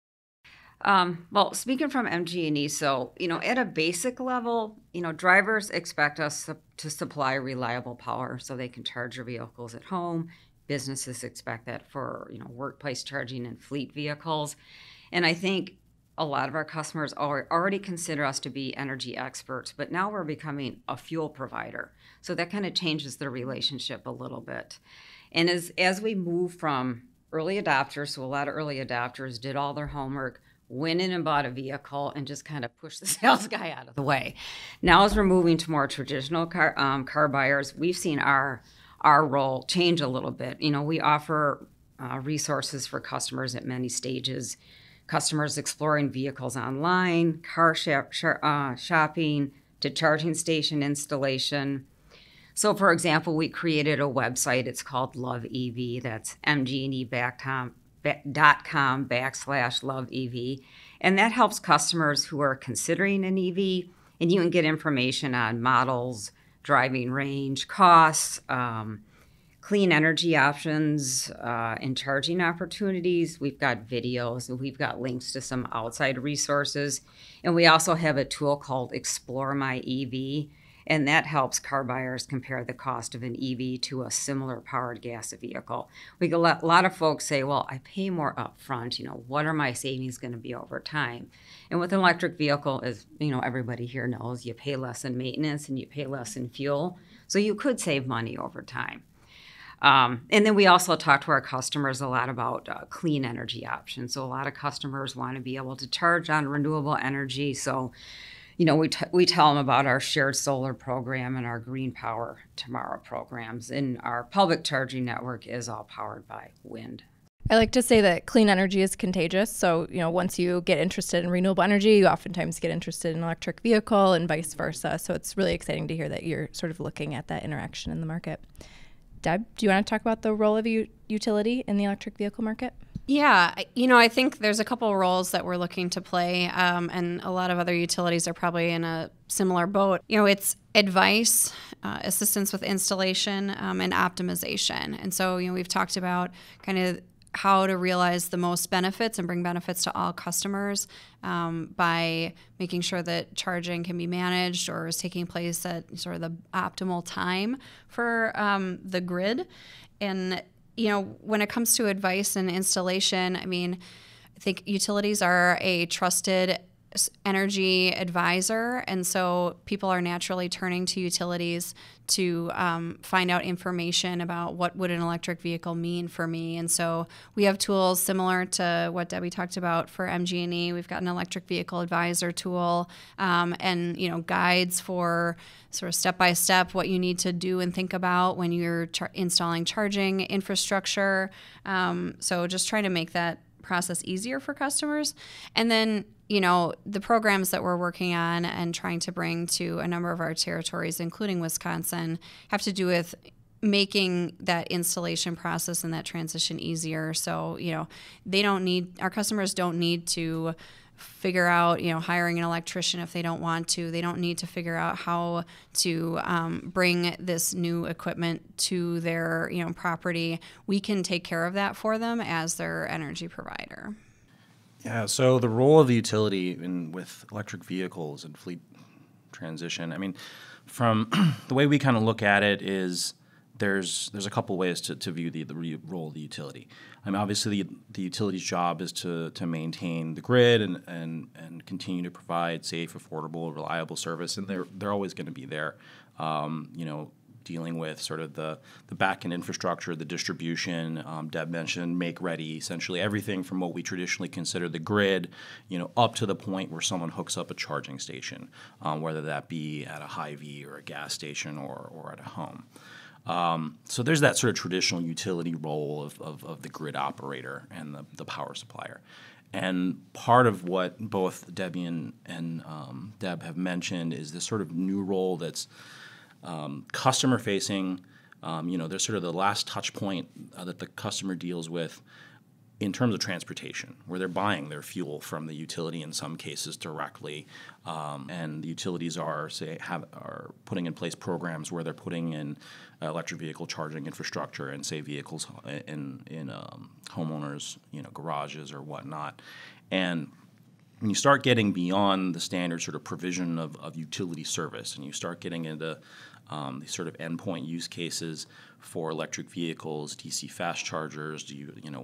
Well, speaking from MG&E, so, at a basic level, drivers expect us to supply reliable power so they can charge their vehicles at home. Businesses expect that for, workplace charging and fleet vehicles. And I think a lot of our customers already consider us to be energy experts, but now we're becoming a fuel provider. So that kind of changes the relationship a little bit. And as we move from early adopters, so a lot of early adopters did all their homework, went in and bought a vehicle and just kind of pushed the sales guy out of the way. Now, as we're moving to more traditional car buyers, we've seen our role change a little bit. We offer resources for customers at many stages. Customers exploring vehicles online, car shopping, to charging station installation. So, for example, we created a website. It's called Love EV. That's mgne.com/LoveEV. And that helps customers who are considering an EV. And you can get information on models, driving range, costs, clean energy options, and charging opportunities. We've got videos, and we've got links to some outside resources. And we also have a tool called Explore My EV. And that helps car buyers compare the cost of an EV to a similar powered gas vehicle. We get a lot of folks say, well, I pay more upfront. What are my savings going to be over time? And with an electric vehicle, as everybody here knows, you pay less in maintenance and you pay less in fuel. So you could save money over time. And then we also talk to our customers a lot about clean energy options. So a lot of customers want to be able to charge on renewable energy. So we tell them about our shared solar program and our Green Power Tomorrow programs. And our public charging network is all powered by wind. I like to say that clean energy is contagious. So, once you get interested in renewable energy, you oftentimes get interested in an electric vehicle and vice versa. So it's really exciting to hear that you're sort of looking at that interaction in the market. Deb, do you want to talk about the role of utility in the electric vehicle market? Yeah, I think there's a couple of roles that we're looking to play, and a lot of other utilities are probably in a similar boat. It's advice, assistance with installation, and optimization. And so, we've talked about kind of how to realize the most benefits and bring benefits to all customers by making sure that charging can be managed or is taking place at sort of the optimal time for the grid. And when it comes to advice and installation, I think utilities are a trusted energy advisor, and so people are naturally turning to utilities to find out information about what would an electric vehicle mean for me. And so we have tools similar to what Debbie talked about for MG&E. We've got an electric vehicle advisor tool, and guides for sort of step-by-step what you need to do and think about when you're installing charging infrastructure. So just trying to make that process easier for customers. And then the programs that we're working on and trying to bring to a number of our territories, including Wisconsin, have to do with making that installation process and that transition easier. So, our customers don't need to figure out, hiring an electrician if they don't want to. They don't need to figure out how to bring this new equipment to their, property. We can take care of that for them as their energy provider. Yeah, so the role of the utility with electric vehicles and fleet transition, from the way we kind of look at it is there's a couple ways to view the role of the utility. Obviously the utility's job is to maintain the grid and continue to provide safe, affordable, reliable service, and they're always going to be there. Dealing with sort of the back-end infrastructure, the distribution. Deb mentioned make-ready, essentially everything from what we traditionally consider the grid, up to the point where someone hooks up a charging station, whether that be at a Hy-Vee or a gas station or at a home. So there's that sort of traditional utility role of the grid operator and the power supplier. And part of what both Debbie and Deb have mentioned is this sort of new role that's customer facing. There's sort of the last touch point that the customer deals with in terms of transportation, where they're buying their fuel from the utility in some cases directly, and the utilities are putting in place programs where they're putting in electric vehicle charging infrastructure and say vehicles in homeowners garages or whatnot. And when you start getting beyond the standard sort of provision of utility service, and you start getting into these sort of endpoint use cases for electric vehicles, DC fast chargers,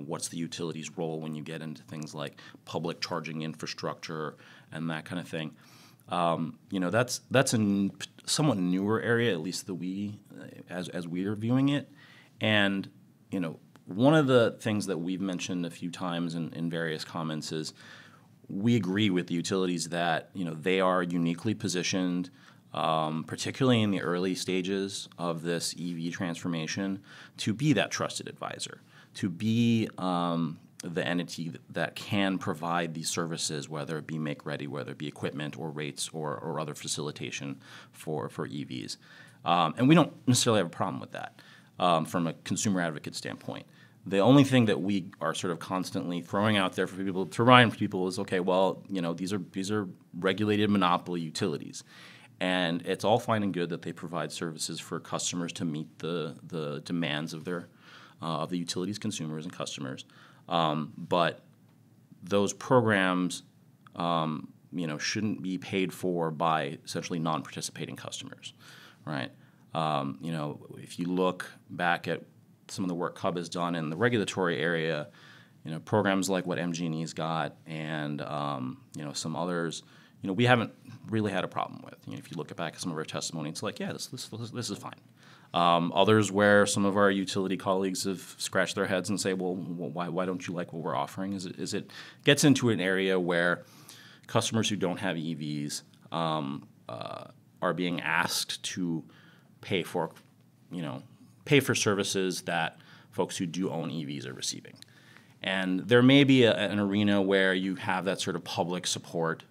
what's the utility's role when you get into things like public charging infrastructure and that kind of thing. That's a somewhat newer area, at least as we are viewing it. And one of the things that we've mentioned a few times in various comments is we agree with the utilities that they are uniquely positioned, particularly in the early stages of this EV transformation, to be that trusted advisor, to be the entity that can provide these services, whether it be make-ready, whether it be equipment or rates or other facilitation for EVs. And we don't necessarily have a problem with that from a consumer advocate standpoint. The only thing that we are sort of constantly throwing out there for people to remind people is, okay, well, these are regulated monopoly utilities, and it's all fine and good that they provide services for customers to meet the demands of the utilities consumers and customers, but those programs shouldn't be paid for by essentially non-participating customers, right? If you look back at some of the work CUB has done in the regulatory area, programs like what MG&E's got and, some others, we haven't really had a problem with. If you look back at some of our testimony, it's like, yeah, this is fine. Others where some of our utility colleagues have scratched their heads and say, well, why don't you like what we're offering? Is it gets into an area where customers who don't have EVs are being asked to pay for services that folks who do own EVs are receiving. And there may be an arena where you have that sort of public support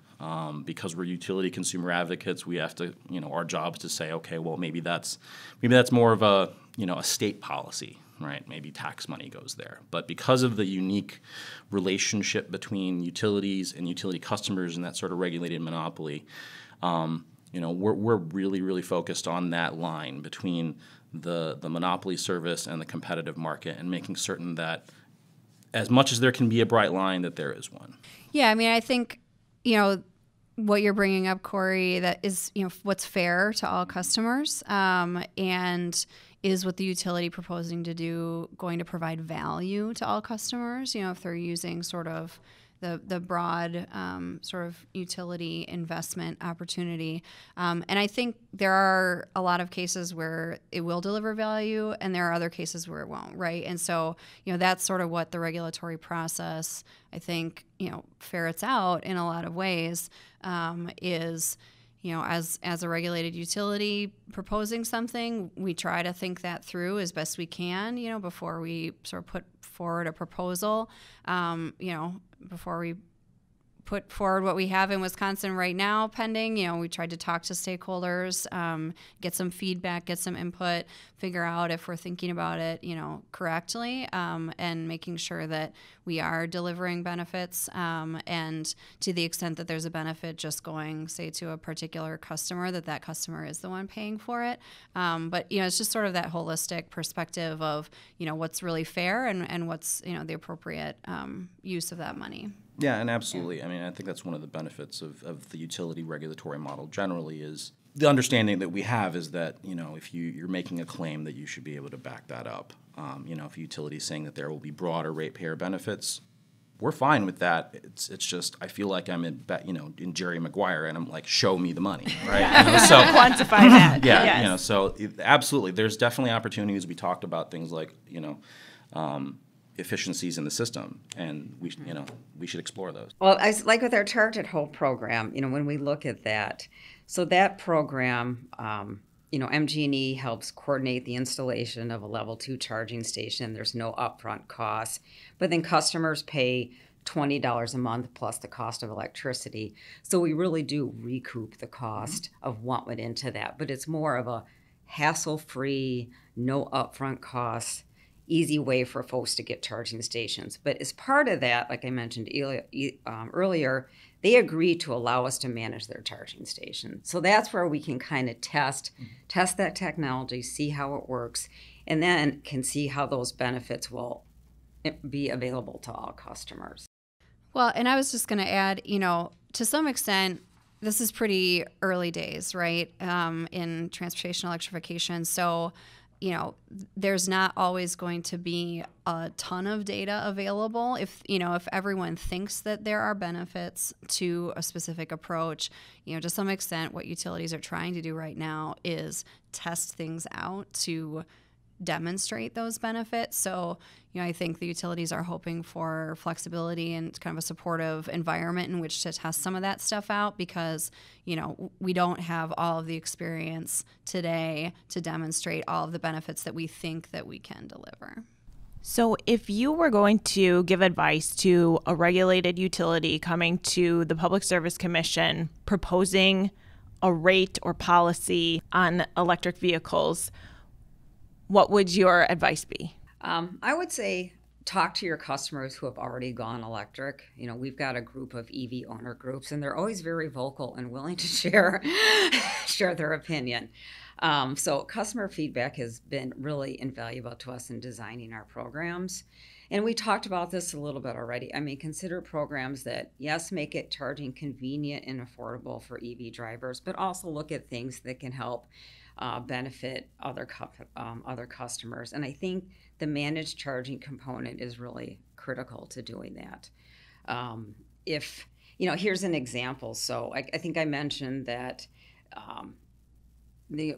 because we're utility consumer advocates. We have to, our job is to say, okay, well, maybe that's more of a state policy, right? Maybe tax money goes there. But because of the unique relationship between utilities and utility customers and that sort of regulated monopoly, we're really, really focused on that line between the monopoly service and the competitive market and making certain that as much as there can be a bright line, that there is one. Yeah, I mean, I think, what you're bringing up, Corey, that is, what's fair to all customers, and is what the utility proposing to do going to provide value to all customers, if they're using sort of the broad sort of utility investment opportunity. And I think there are a lot of cases where it will deliver value and there are other cases where it won't, right? And so, that's sort of what the regulatory process, I think, ferrets out in a lot of ways, is, as a regulated utility proposing something, we try to think that through as best we can, before we sort of put forward a proposal, before we put forward what we have in Wisconsin right now pending. We tried to talk to stakeholders, get some feedback, get some input, figure out if we're thinking about it, correctly, and making sure that we are delivering benefits. And to the extent that there's a benefit just going, say, to a particular customer, that customer is the one paying for it. But, it's just sort of that holistic perspective of, what's really fair and what's, the appropriate use of that money. Yeah, and absolutely. Yeah. I mean, I think that's one of the benefits of the utility regulatory model generally is the understanding that we have is that, if you're making a claim that you should be able to back that up. If a utility is saying that there will be broader ratepayer benefits, we're fine with that. It's just I feel like I'm in Jerry Maguire and I'm like, show me the money, right? So quantify that. Yeah, yes. So absolutely, there's definitely opportunities. We talked about things like efficiencies in the system, and we should explore those. Well, like with our Charge at Home program, when we look at that, so that program, MG&E helps coordinate the installation of a level 2 charging station. There's no upfront costs, but then customers pay $20 a month plus the cost of electricity. So we really do recoup the cost of what went into that, but it's more of a hassle-free, no upfront costs, easy way for folks to get charging stations. But as part of that, like I mentioned earlier, they agreed to allow us to manage their charging station. So that's where we can kind of test that technology, see how it works, and then can see how those benefits will be available to all customers. Well, and I was just going to add, to some extent, this is pretty early days, right, in transportation electrification. So, there's not always going to be a ton of data available. If everyone thinks that there are benefits to a specific approach, to some extent, what utilities are trying to do right now is test things out to demonstrate those benefits. So, I think the utilities are hoping for flexibility and kind of a supportive environment in which to test some of that stuff out because, we don't have all of the experience today to demonstrate all of the benefits that we think that we can deliver. So if you were going to give advice to a regulated utility coming to the Public Service Commission proposing a rate or policy on electric vehicles, what would your advice be? I would say talk to your customers who have already gone electric. We've got a group of EV owner groups, and they're always very vocal and willing to share their opinion. So customer feedback has been really invaluable to us in designing our programs. And we talked about this a little bit already. I mean, consider programs that, yes, make it charging convenient and affordable for EV drivers, but also look at things that can help benefit other customers. And I think the managed charging component is really critical to doing that. If, here's an example. So I think I mentioned that the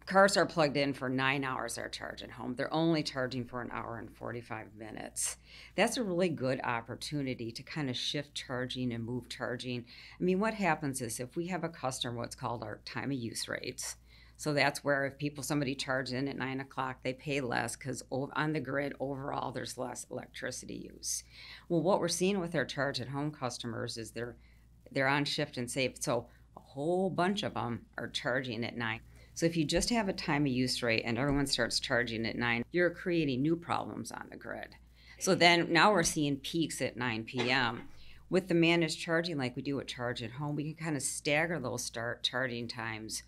cars are plugged in for 9 hours are charged at home. They're only charging for an hour and 45 minutes. That's a really good opportunity to kind of shift charging and move charging. I mean, what happens is if we have a customer, what's called our time of use rates. So that's where if somebody charges in at 9 o'clock, they pay less because on the grid overall there's less electricity use. Well, what we're seeing with our charge at home customers is they're on shift and safe. So a whole bunch of them are charging at 9. So if you just have a time of use rate and everyone starts charging at 9, you're creating new problems on the grid. So then now we're seeing peaks at 9 p.m. With the managed charging like we do at Charge at Home, we can kind of stagger those charging times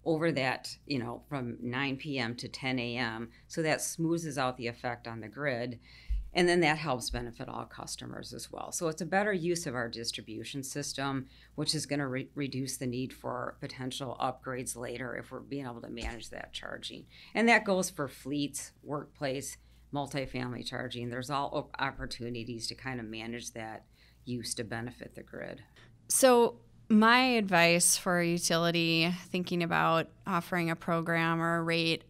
over that, from 9 p.m. to 10 a.m. So that smooths out the effect on the grid. And then that helps benefit all customers as well. So it's a better use of our distribution system, which is going to reduce the need for potential upgrades later if we're being able to manage that charging. And that goes for fleets, workplace, multifamily charging. There's all opportunities to kind of manage that use to benefit the grid. So my advice for a utility thinking about offering a program or a rate,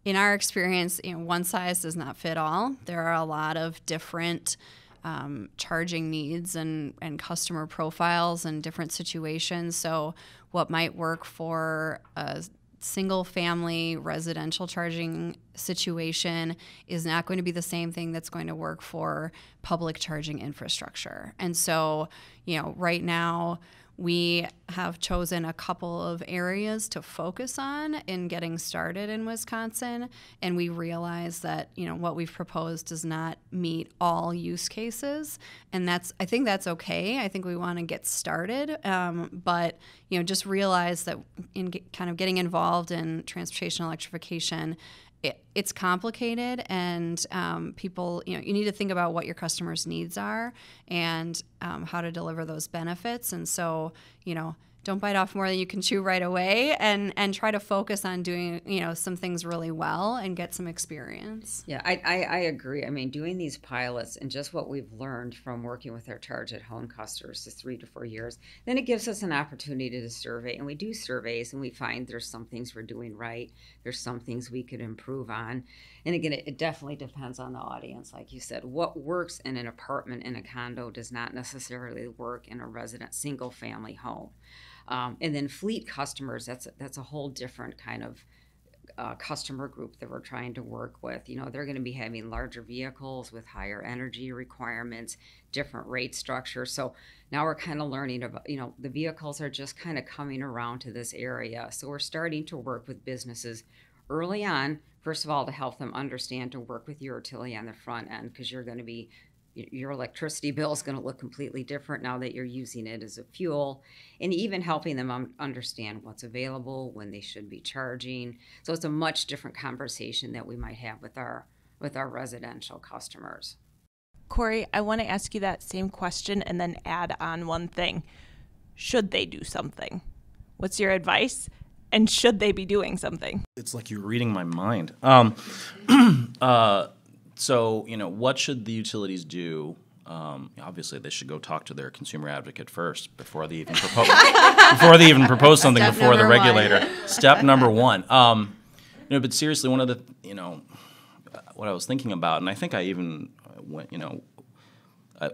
in our experience, one size does not fit all. There are a lot of different charging needs and customer profiles and different situations. So what might work for a single family residential charging situation is not going to be the same thing that's going to work for public charging infrastructure. And so, right now we have chosen a couple of areas to focus on in getting started in Wisconsin, and we realize that what we've proposed does not meet all use cases, and I think that's okay. I think we want to get started, but just realize that in kind of getting involved in transportation electrification, it's complicated, and people, you need to think about what your customers' needs are and how to deliver those benefits. And so, don't bite off more than you can chew right away, and try to focus on doing, some things really well and get some experience. Yeah, I agree. I mean, doing these pilots and just what we've learned from working with our charge at home customers is 3 to 4 years, then it gives us an opportunity to survey. And we do surveys and we find there's some things we're doing right. There's some things we could improve on. And again, it definitely depends on the audience. Like you said, what works in an apartment in a condo does not necessarily work in a single family home. And then fleet customers, that's a whole different kind of customer group that we're trying to work with. They're going to be having larger vehicles with higher energy requirements, different rate structures. So now we're kind of learning about, the vehicles are just kind of coming around to this area. So we're starting to work with businesses early on, first of all, to help them understand to work with your utility on the front end, because your electricity bill is going to look completely different now that you're using it as a fuel, and even helping them understand what's available, when they should be charging. So it's a much different conversation that we might have with our residential customers. Corey, I want to ask you that same question and then add on one thing. Should they do something? What's your advice? And should they be doing something? It's like you're reading my mind. So, what should the utilities do? Obviously, they should go talk to their consumer advocate first before they even propose something before the regulator. Step number one. But seriously, one of the what I was thinking about, and I think I even went.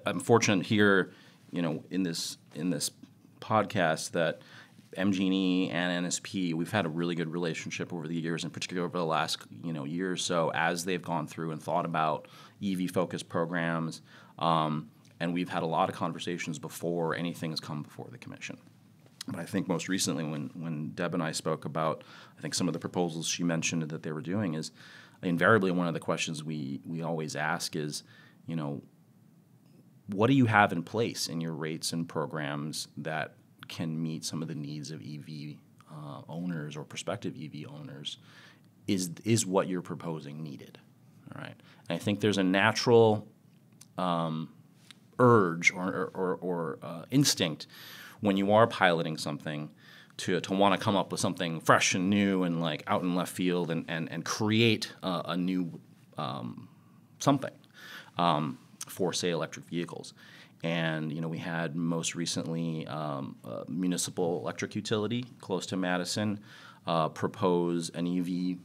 I'm fortunate here, in this podcast that MG&E and NSP, we've had a really good relationship over the years, in particular over the last year or so, as they've gone through and thought about EV-focused programs, and we've had a lot of conversations before anything has come before the commission. But I think most recently when Deb and I spoke about, I think some of the proposals she mentioned that they were doing is, invariably one of the questions we always ask is, what do you have in place in your rates and programs that can meet some of the needs of EV owners or prospective EV owners? Is what you're proposing needed, All right, and I think there's a natural urge or instinct when you are piloting something to want to come up with something fresh and new and like out in left field and create a new something for, say, electric vehicles. And, you know, we had most recently a municipal electric utility close to Madison propose an EV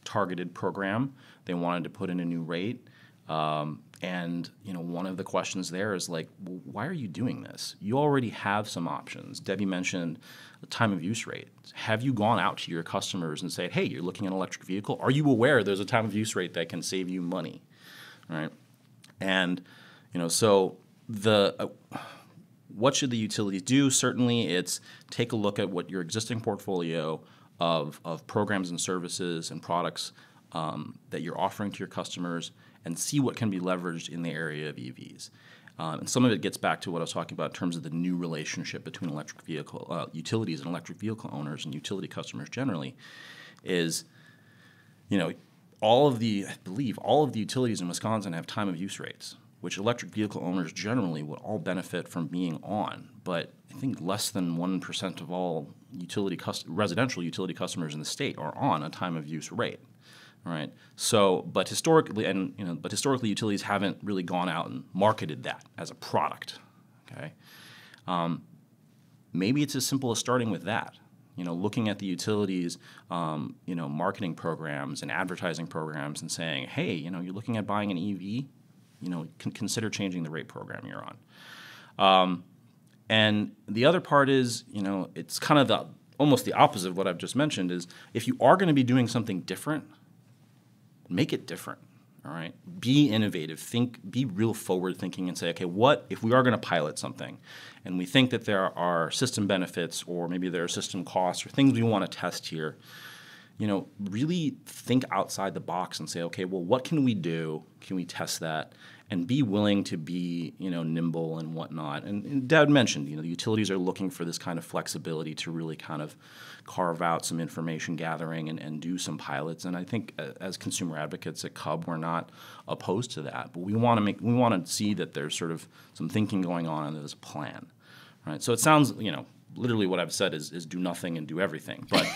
targeted program. They wanted to put in a new rate. And, you know, one of the questions there is like, well, why are you doing this? You already have some options. Debbie mentioned the time of use rate. Have you gone out to your customers and said, hey, you're looking at an electric vehicle? Are you aware there's a time of use rate that can save you money? All right. And, you know, so what should the utilities do? Certainly it's take a look at what your existing portfolio of programs and services and products that you're offering to your customers and see what can be leveraged in the area of EVs. And some of it gets back to what I was talking about in terms of the new relationship between electric vehicle utilities and electric vehicle owners and utility customers generally is, you know, I believe all of the utilities in Wisconsin have time of use rates, which electric vehicle owners generally would all benefit from being on. But I think less than 1% of all residential utility customers in the state are on a time of use rate. Right. So, but historically, utilities haven't really gone out and marketed that as a product. Okay. Maybe it's as simple as starting with that. You know, looking at the utilities, marketing programs and advertising programs and saying, hey, you know, you're looking at buying an EV, you know, consider changing the rate program you're on. And the other part is, you know, it's kind of almost the opposite of what I've just mentioned is if you are going to be doing something different, make it different, all right? Be innovative, be real forward thinking and say, okay, what if we are going to pilot something and we think that there are system benefits or maybe there are system costs or things we want to test here, you know, really think outside the box and say, okay, well, what can we do? Can we test that? And be willing to be, you know, nimble and whatnot. And Deb mentioned, you know, the utilities are looking for this kind of flexibility to really kind of carve out some information gathering and do some pilots. And I think as consumer advocates at CUB, we're not opposed to that. But we want to see that there's sort of some thinking going on and there's a plan, right? So it sounds, you know, literally what I've said is do nothing and do everything. But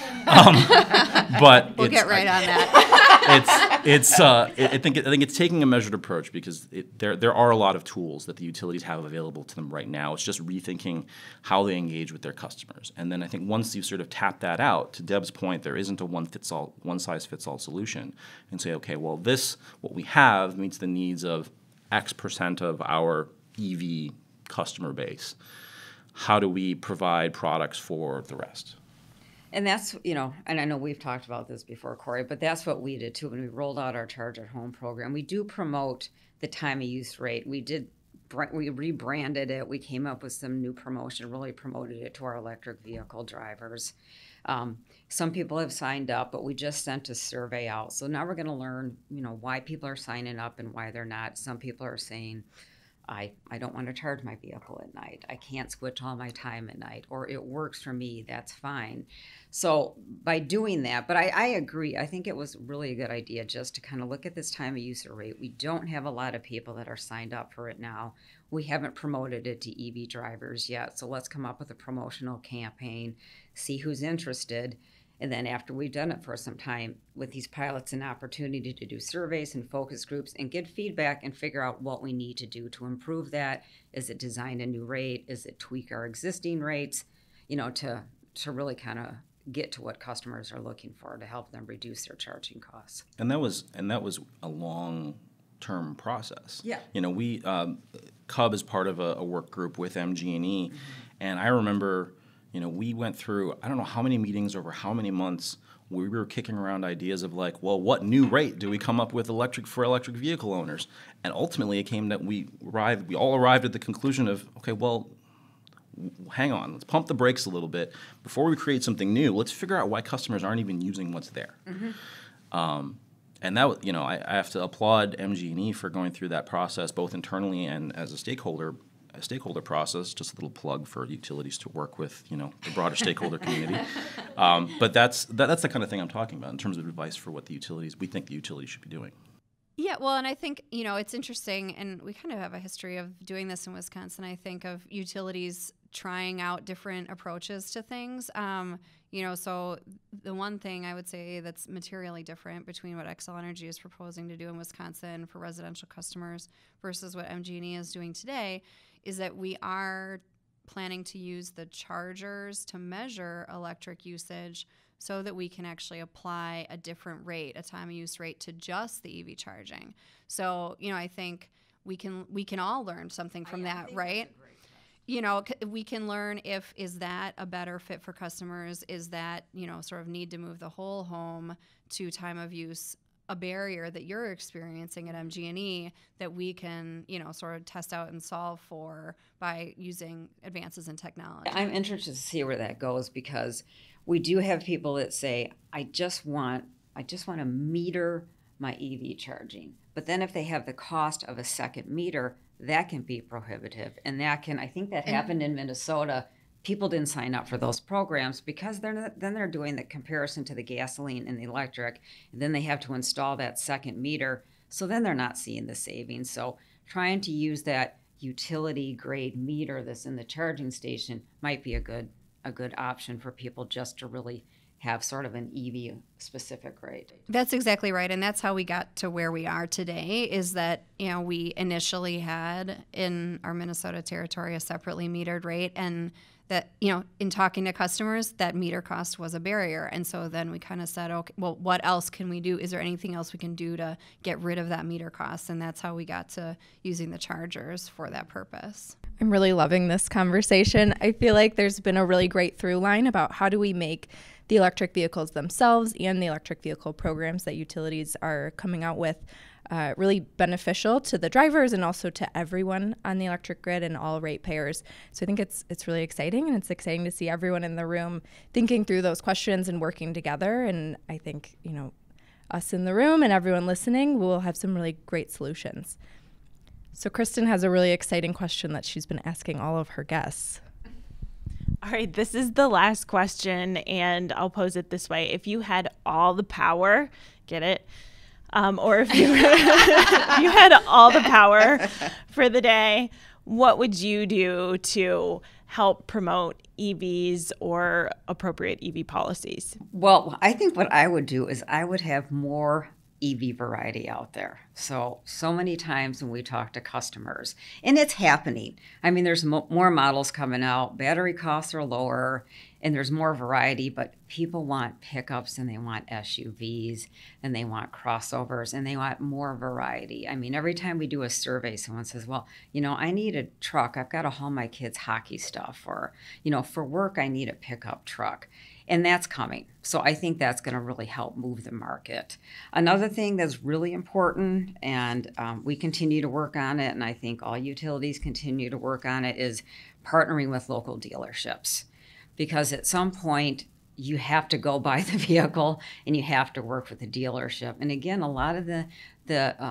but we'll get right on that. I think it's taking a measured approach because there are a lot of tools that the utilities have available to them right now. It's just rethinking how they engage with their customers. And then I think once you sort of tap that out, to Deb's point, there isn't a one size fits all solution. And say, okay, well, what we have meets the needs of X% of our EV customer base. How do we provide products for the rest? And that's, you know, and I know we've talked about this before, Corey, but that's what we did too when we rolled out our Charge at Home program. We do promote the time of use rate. We rebranded it. We came up with some new promotion, really promoted it to our electric vehicle drivers. Some people have signed up, but we just sent a survey out. So now we're going to learn, you know, why people are signing up and why they're not. Some people are saying, I don't want to charge my vehicle at night. I can't switch all my time at night, or it works for me, that's fine. So by doing that, but I agree, I think it was really a good idea just to kind of look at this time of use rate. We don't have a lot of people that are signed up for it now. We haven't promoted it to EV drivers yet. So let's come up with a promotional campaign, see who's interested. And then after we've done it for some time with these pilots, an opportunity to do surveys and focus groups and get feedback and figure out what we need to do to improve that. Is it design a new rate? Is it tweak our existing rates? You know, to really kind of get to what customers are looking for to help them reduce their charging costs. And that was a long-term process. Yeah. You know, we CUB is part of a work group with MG&E, and I remember, you know, we went through, I don't know how many meetings over how many months where we were kicking around ideas of like, well, what new rate do we come up with for electric vehicle owners? And ultimately it came that we all arrived at the conclusion of, okay, well, hang on, let's pump the brakes a little bit. Before we create something new, let's figure out why customers aren't even using what's there. And that, you know, I have to applaud MG&E for going through that process, both internally and as a stakeholder process. Just a little plug for utilities to work with, you know, the broader stakeholder community. But that's the kind of thing I'm talking about in terms of advice for what we think the utilities should be doing. Yeah, well, and I think, it's interesting, and we kind of have a history of doing this in Wisconsin. I think of utilities trying out different approaches to things. So the one thing I would say that's materially different between what Xcel Energy is proposing to do in Wisconsin for residential customers versus what MG&E is doing today is that we are planning to use the chargers to measure electric usage so that we can actually apply a different rate, a time of use rate, to just the EV charging. So, I think we can all learn something from that, right? We can learn is that a better fit for customers? Is that, sort of need to move the whole home to time of use a barrier that you're experiencing at MG&E that we can, sort of test out and solve for by using advances in technology? I'm interested to see where that goes, because we do have people that say, I just want to meter my EV charging. But then if they have the cost of a second meter, that can be prohibitive. And I think that happened in Minnesota. People didn't sign up for those programs because they're doing the comparison to the gasoline and the electric, and then they have to install that second meter. So then they're not seeing the savings. So trying to use that utility grade meter that's in the charging station might be a good option for people just to really have sort of an EV specific rate. That's exactly right. And that's how we got to where we are today, is that, we initially had in our Minnesota territory a separately metered rate, and that, in talking to customers, that meter cost was a barrier. And so then we kind of said, okay, well, what else can we do? Is there anything else we can do to get rid of that meter cost? And that's how we got to using the chargers for that purpose. I'm really loving this conversation. I feel like there's been a really great through line about how do we make the electric vehicles themselves and the electric vehicle programs that utilities are coming out with really beneficial to the drivers and also to everyone on the electric grid and all ratepayers. So I think it's really exciting, and it's exciting to see everyone in the room thinking through those questions and working together. And I think, us in the room and everyone listening will have some really great solutions. So Kristin has a really exciting question that she's been asking all of her guests. All right, this is the last question, and I'll pose it this way. If you had all the power, get it? Or if you, if you had all the power for the day, what would you do to help promote EVs or appropriate EV policies? Well, I think what I would do is I would have more EV variety out there. So many times when we talk to customers, and it's happening. I mean, there's more models coming out, battery costs are lower, and there's more variety, but people want pickups and they want SUVs and they want crossovers and they want more variety. I mean, every time we do a survey, someone says, well, I need a truck. I've got to haul my kids' hockey stuff, or, for work, I need a pickup truck. And that's coming. So I think that's going to really help move the market. Another thing that's really important, and we continue to work on it, and I think all utilities continue to work on it, is partnering with local dealerships. Because at some point, you have to go buy the vehicle and you have to work with the dealership. And again, a lot of the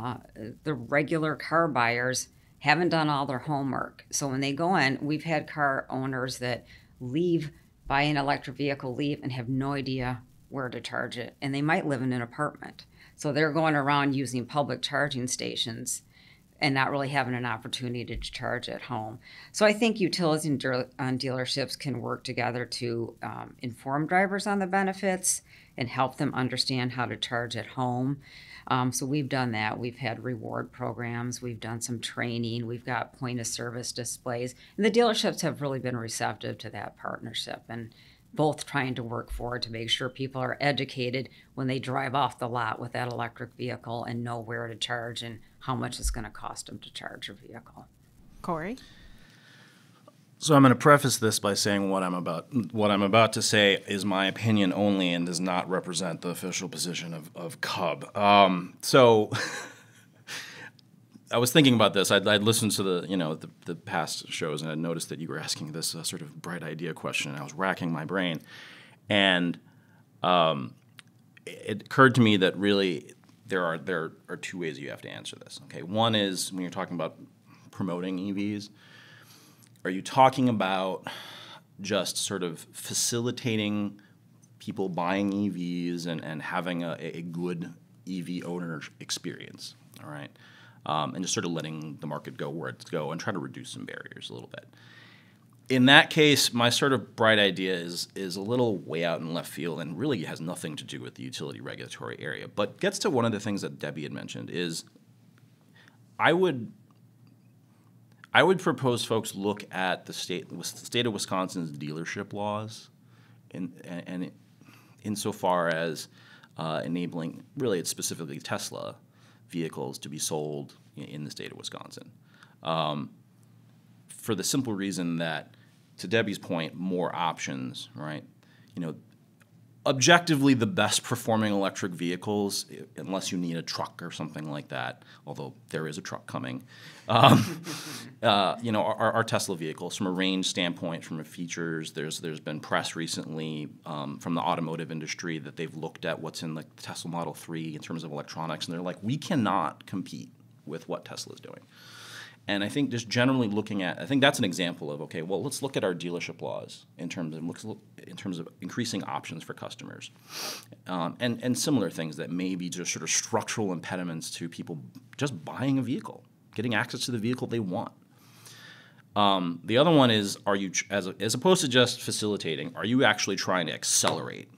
regular car buyers haven't done all their homework. So when they go in, we've had car owners that buy an electric vehicle, leave, and have no idea where to charge it. And they might live in an apartment. So they're going around using public charging stations and not really having an opportunity to charge at home. So I think utilities and dealerships can work together to inform drivers on the benefits and help them understand how to charge at home. So we've done that. We've had reward programs. We've done some training. We've got point of service displays. And the dealerships have really been receptive to that partnership, and both trying to work forward to make sure people are educated when they drive off the lot with that electric vehicle and know where to charge and how much it's going to cost them to charge your vehicle. Corey? So I'm going to preface this by saying what I'm about to say is my opinion only and does not represent the official position of CUB. So I was thinking about this. I'd listened to the past shows, and I noticed that you were asking this sort of bright idea question, and I was racking my brain, and it occurred to me that really there are two ways you have to answer this. Okay, one is when you're talking about promoting EVs. Are you talking about just sort of facilitating people buying EVs and having a good EV owner experience, all right? And just sort of letting the market go where it's go and try to reduce some barriers a little bit. In that case, my sort of bright idea is a little way out in left field and really has nothing to do with the utility regulatory area, but gets to one of the things that Debbie had mentioned is I would propose folks look at the state of Wisconsin's dealership laws and insofar as enabling, really it's specifically Tesla vehicles to be sold in the state of Wisconsin. For the simple reason that, to Debbie's point, more options, right? Objectively the best performing electric vehicles, unless you need a truck or something like that, although there is a truck coming, are Tesla vehicles from a range standpoint, from a features. There's been press recently from the automotive industry that they've looked at what's in the Tesla Model 3 in terms of electronics, and they're like, we cannot compete with what Tesla is doing. And I think just generally looking at, I think that's an example of, okay, well, let's look at our dealership laws in terms of increasing options for customers, and similar things that may be just sort of structural impediments to people just buying a vehicle, getting access to the vehicle they want. The other one is, are you, as opposed to just facilitating, are you actually trying to accelerate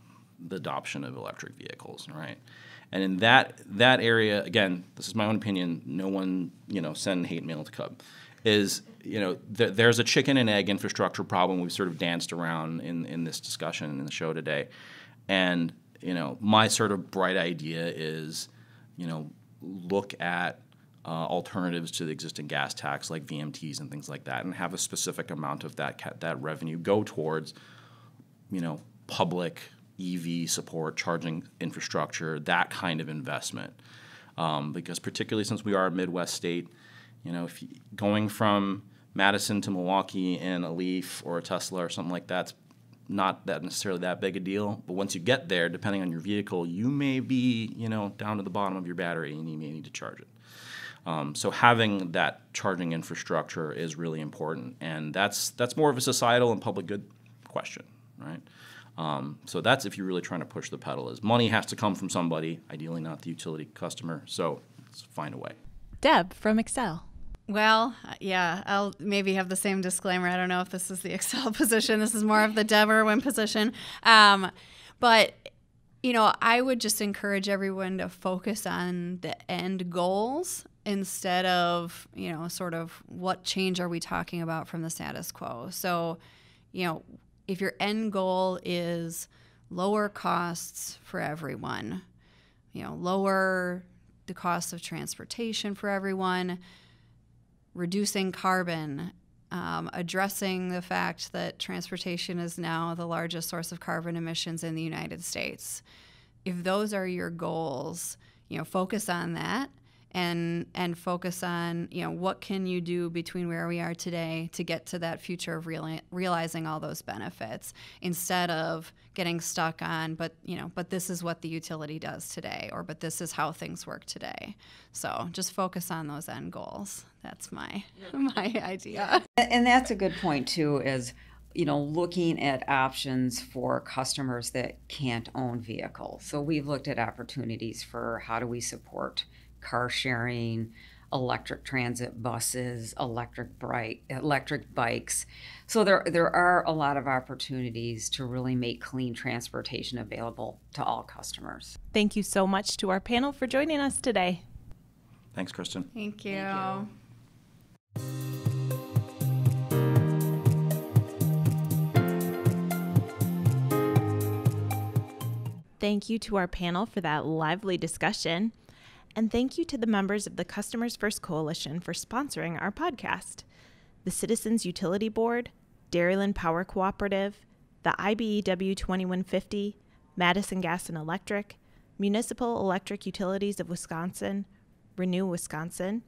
the adoption of electric vehicles, right? And in that area, again, this is my own opinion, no one, send hate mail to Cub, is, there's a chicken and egg infrastructure problem we've sort of danced around in this discussion in the show today. And, my sort of bright idea is, look at alternatives to the existing gas tax like VMTs and things like that, and have a specific amount of that revenue go towards, public EV support, charging infrastructure, that kind of investment. Because particularly since we are a Midwest state, if going from Madison to Milwaukee in a Leaf or a Tesla or something like that's not that necessarily that big a deal. But once you get there, depending on your vehicle, you may be down to the bottom of your battery and you may need to charge it. So having that charging infrastructure is really important, and that's more of a societal and public good question, right? So that's if you're really trying to push the pedal, is money has to come from somebody, ideally not the utility customer. So let's find a way. Deb from Xcel. Well, yeah, I'll maybe have the same disclaimer. I don't know if this is the Xcel position. This is more of the Deb Erwin position. But, I would just encourage everyone to focus on the end goals instead of, sort of what change are we talking about from the status quo. So, if your end goal is lower costs for everyone, lower the cost of transportation for everyone, reducing carbon, addressing the fact that transportation is now the largest source of carbon emissions in the United States. If those are your goals, focus on that. And focus on, what can you do between where we are today to get to that future of realizing all those benefits, instead of getting stuck on, but this is what the utility does today, or but this is how things work today. So just focus on those end goals. That's my idea. And that's a good point too, is looking at options for customers that can't own vehicles. So we've looked at opportunities for how do we support car sharing, electric transit buses, electric bikes. So there are a lot of opportunities to really make clean transportation available to all customers. Thank you so much to our panel for joining us today. Thanks, Kristin. Thank you. Thank you to our panel for that lively discussion. And thank you to the members of the Customers First Coalition for sponsoring our podcast. The Citizens Utility Board, Dairyland Power Cooperative, the IBEW 2150, Madison Gas and Electric, Municipal Electric Utilities of Wisconsin, Renew Wisconsin,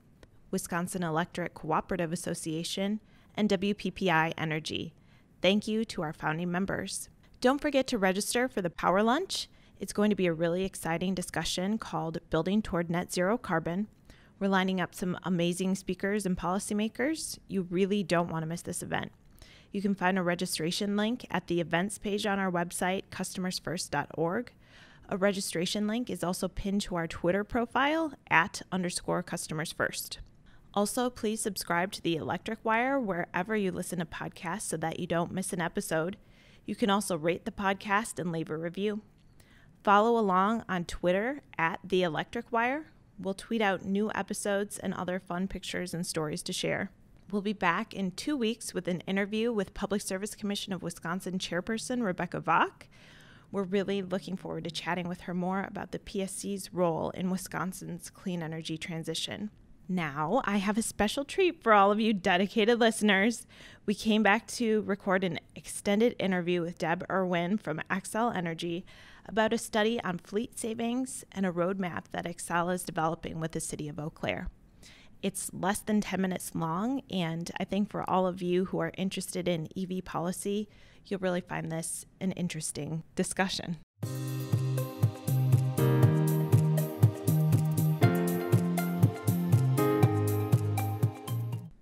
Wisconsin Electric Cooperative Association, and WPPI Energy. Thank you to our founding members. Don't forget to register for the Power Lunch. It's going to be a really exciting discussion called Building Toward Net Zero Carbon. We're lining up some amazing speakers and policymakers. You really don't want to miss this event. You can find a registration link at the events page on our website, customersfirst.org. A registration link is also pinned to our Twitter profile @_customersfirst. Also, please subscribe to the Electric Wire wherever you listen to podcasts so that you don't miss an episode. You can also rate the podcast and leave a review. Follow along on Twitter @The Electric Wire. We'll tweet out new episodes and other fun pictures and stories to share. We'll be back in 2 weeks with an interview with Public Service Commission of Wisconsin Chairperson Rebecca Vach. We're really looking forward to chatting with her more about the PSC's role in Wisconsin's clean energy transition. Now, I have a special treat for all of you dedicated listeners. We came back to record an extended interview with Deb Erwin from Xcel Energy about a study on fleet savings and a roadmap that Xcel is developing with the city of Eau Claire. It's less than 10 minutes long, and I think for all of you who are interested in EV policy, you'll really find this an interesting discussion.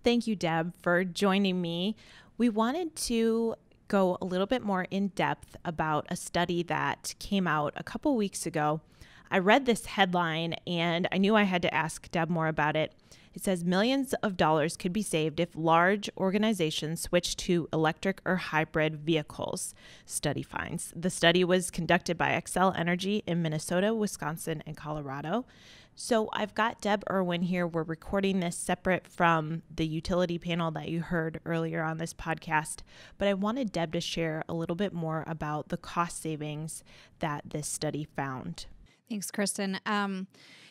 Thank you, Deb, for joining me. We wanted to go a little bit more in depth about a study that came out a couple weeks ago. I read this headline and I knew I had to ask Deb more about it. It says millions of dollars could be saved if large organizations switch to electric or hybrid vehicles, study finds. The study was conducted by Xcel Energy in Minnesota, Wisconsin, and Colorado. So I've got Deb Erwin here. We're recording this separate from the utility panel that you heard earlier on this podcast, but I wanted Deb to share a little bit more about the cost savings that this study found. Thanks, Kristin.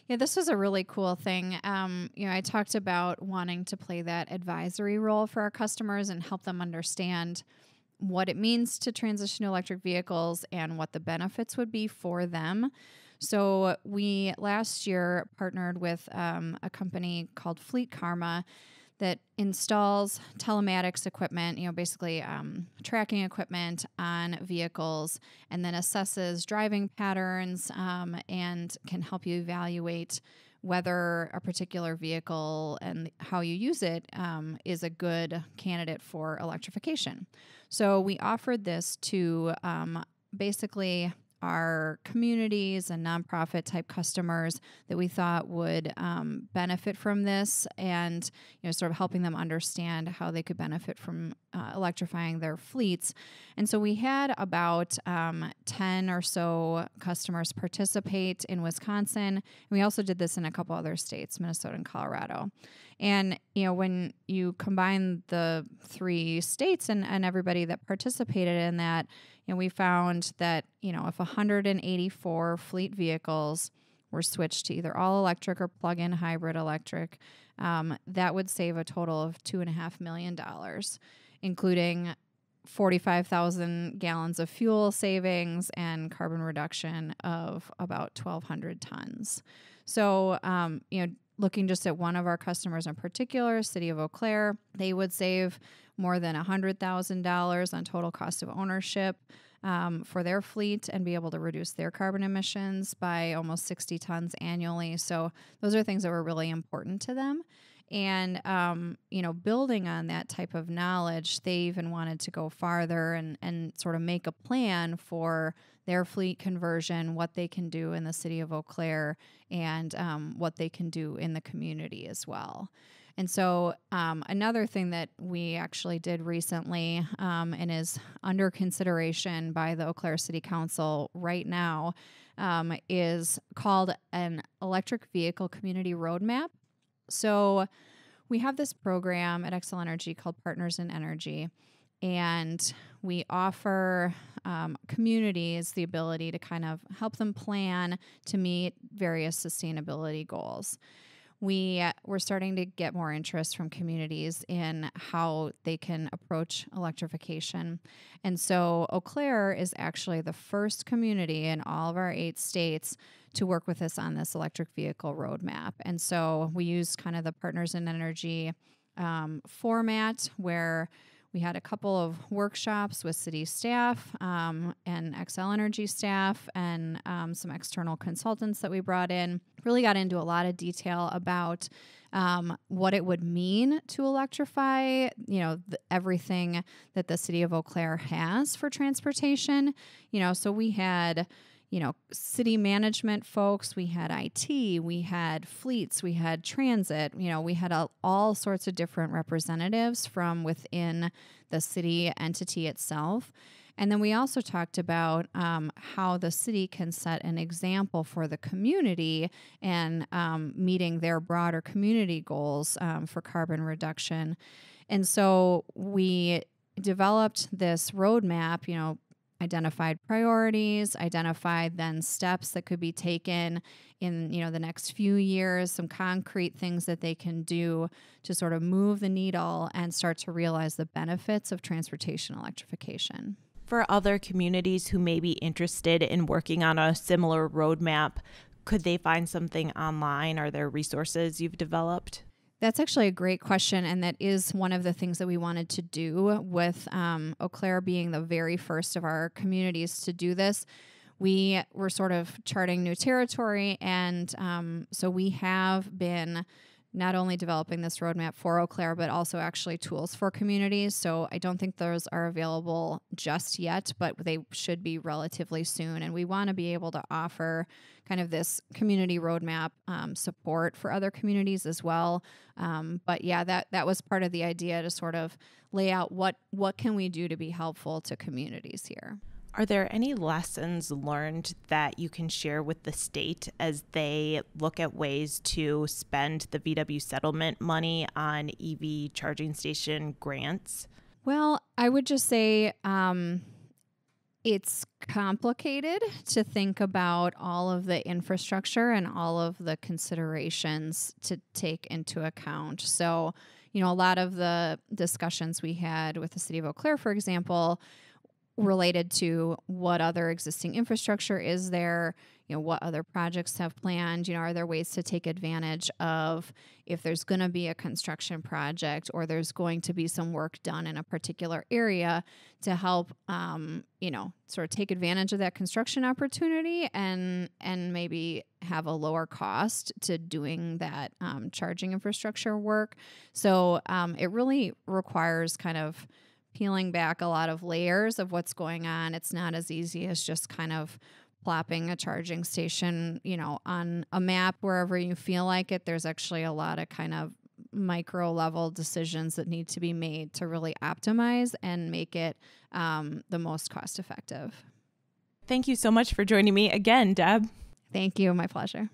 This was a really cool thing. I talked about wanting to play that advisory role for our customers and help them understand what it means to transition to electric vehicles and what the benefits would be for them. So we last year partnered with a company called Fleet Karma that installs telematics equipment, basically tracking equipment on vehicles, and then assesses driving patterns and can help you evaluate whether a particular vehicle and how you use it is a good candidate for electrification. So we offered this to basically our communities and nonprofit type customers that we thought would benefit from this, and sort of helping them understand how they could benefit from electrifying their fleets. And so we had about 10 or so customers participate in Wisconsin. And we also did this in a couple other states, Minnesota and Colorado. And when you combine the 3 states and everybody that participated in that, we found that if 184 fleet vehicles were switched to either all electric or plug-in hybrid electric, that would save a total of $2.5 million, including 45,000 gallons of fuel savings and carbon reduction of about 1,200 tons. So, looking just at one of our customers in particular, City of Eau Claire, they would save more than $100,000 on total cost of ownership for their fleet and be able to reduce their carbon emissions by almost 60 tons annually. So those are things that were really important to them. And, building on that type of knowledge, they even wanted to go farther and sort of make a plan for their fleet conversion, what they can do in the city of Eau Claire, and what they can do in the community as well. And so another thing that we actually did recently and is under consideration by the Eau Claire City Council right now is called an electric vehicle community roadmap. So we have this program at Xcel Energy called Partners in Energy, and we offer communities the ability to kind of help them plan to meet various sustainability goals. We're starting to get more interest from communities in how they can approach electrification. And so Eau Claire is actually the first community in all of our 8 states to work with us on this electric vehicle roadmap. And so we use kind of the Partners in Energy format where we had a couple of workshops with city staff and Xcel Energy staff and some external consultants that we brought in. Really got into a lot of detail about what it would mean to electrify, everything that the city of Eau Claire has for transportation. So we had, city management folks, we had IT, we had fleets, we had transit, we had all sorts of different representatives from within the city entity itself. And then we also talked about how the city can set an example for the community and meeting their broader community goals for carbon reduction. And so we developed this roadmap, identified priorities, identified then steps that could be taken in, the next few years, some concrete things that they can do to sort of move the needle and start to realize the benefits of transportation electrification. For other communities who may be interested in working on a similar roadmap, could they find something online? Are there resources you've developed? That's actually a great question, and that is one of the things that we wanted to do with Eau Claire being the very first of our communities to do this. We were sort of charting new territory, and so we have been not only developing this roadmap for Eau Claire, but also actually tools for communities. So I don't think those are available just yet, but they should be relatively soon. And we want to be able to offer kind of this community roadmap support for other communities as well. But yeah, that was part of the idea, to sort of lay out what can we do to be helpful to communities here. Are there any lessons learned that you can share with the state as they look at ways to spend the VW settlement money on EV charging station grants? Well, I would just say it's complicated to think about all of the infrastructure and all of the considerations to take into account. So, a lot of the discussions we had with the city of Eau Claire, for example, related to what other existing infrastructure is there, what other projects have planned, are there ways to take advantage of if there's going to be a construction project or there's going to be some work done in a particular area to help, sort of take advantage of that construction opportunity and maybe have a lower cost to doing that charging infrastructure work. So it really requires kind of peeling back a lot of layers of what's going on. It's not as easy as just kind of plopping a charging station, on a map wherever you feel like it. There's actually a lot of kind of micro level decisions that need to be made to really optimize and make it the most cost effective. Thank you so much for joining me again, Deb. Thank you. My pleasure.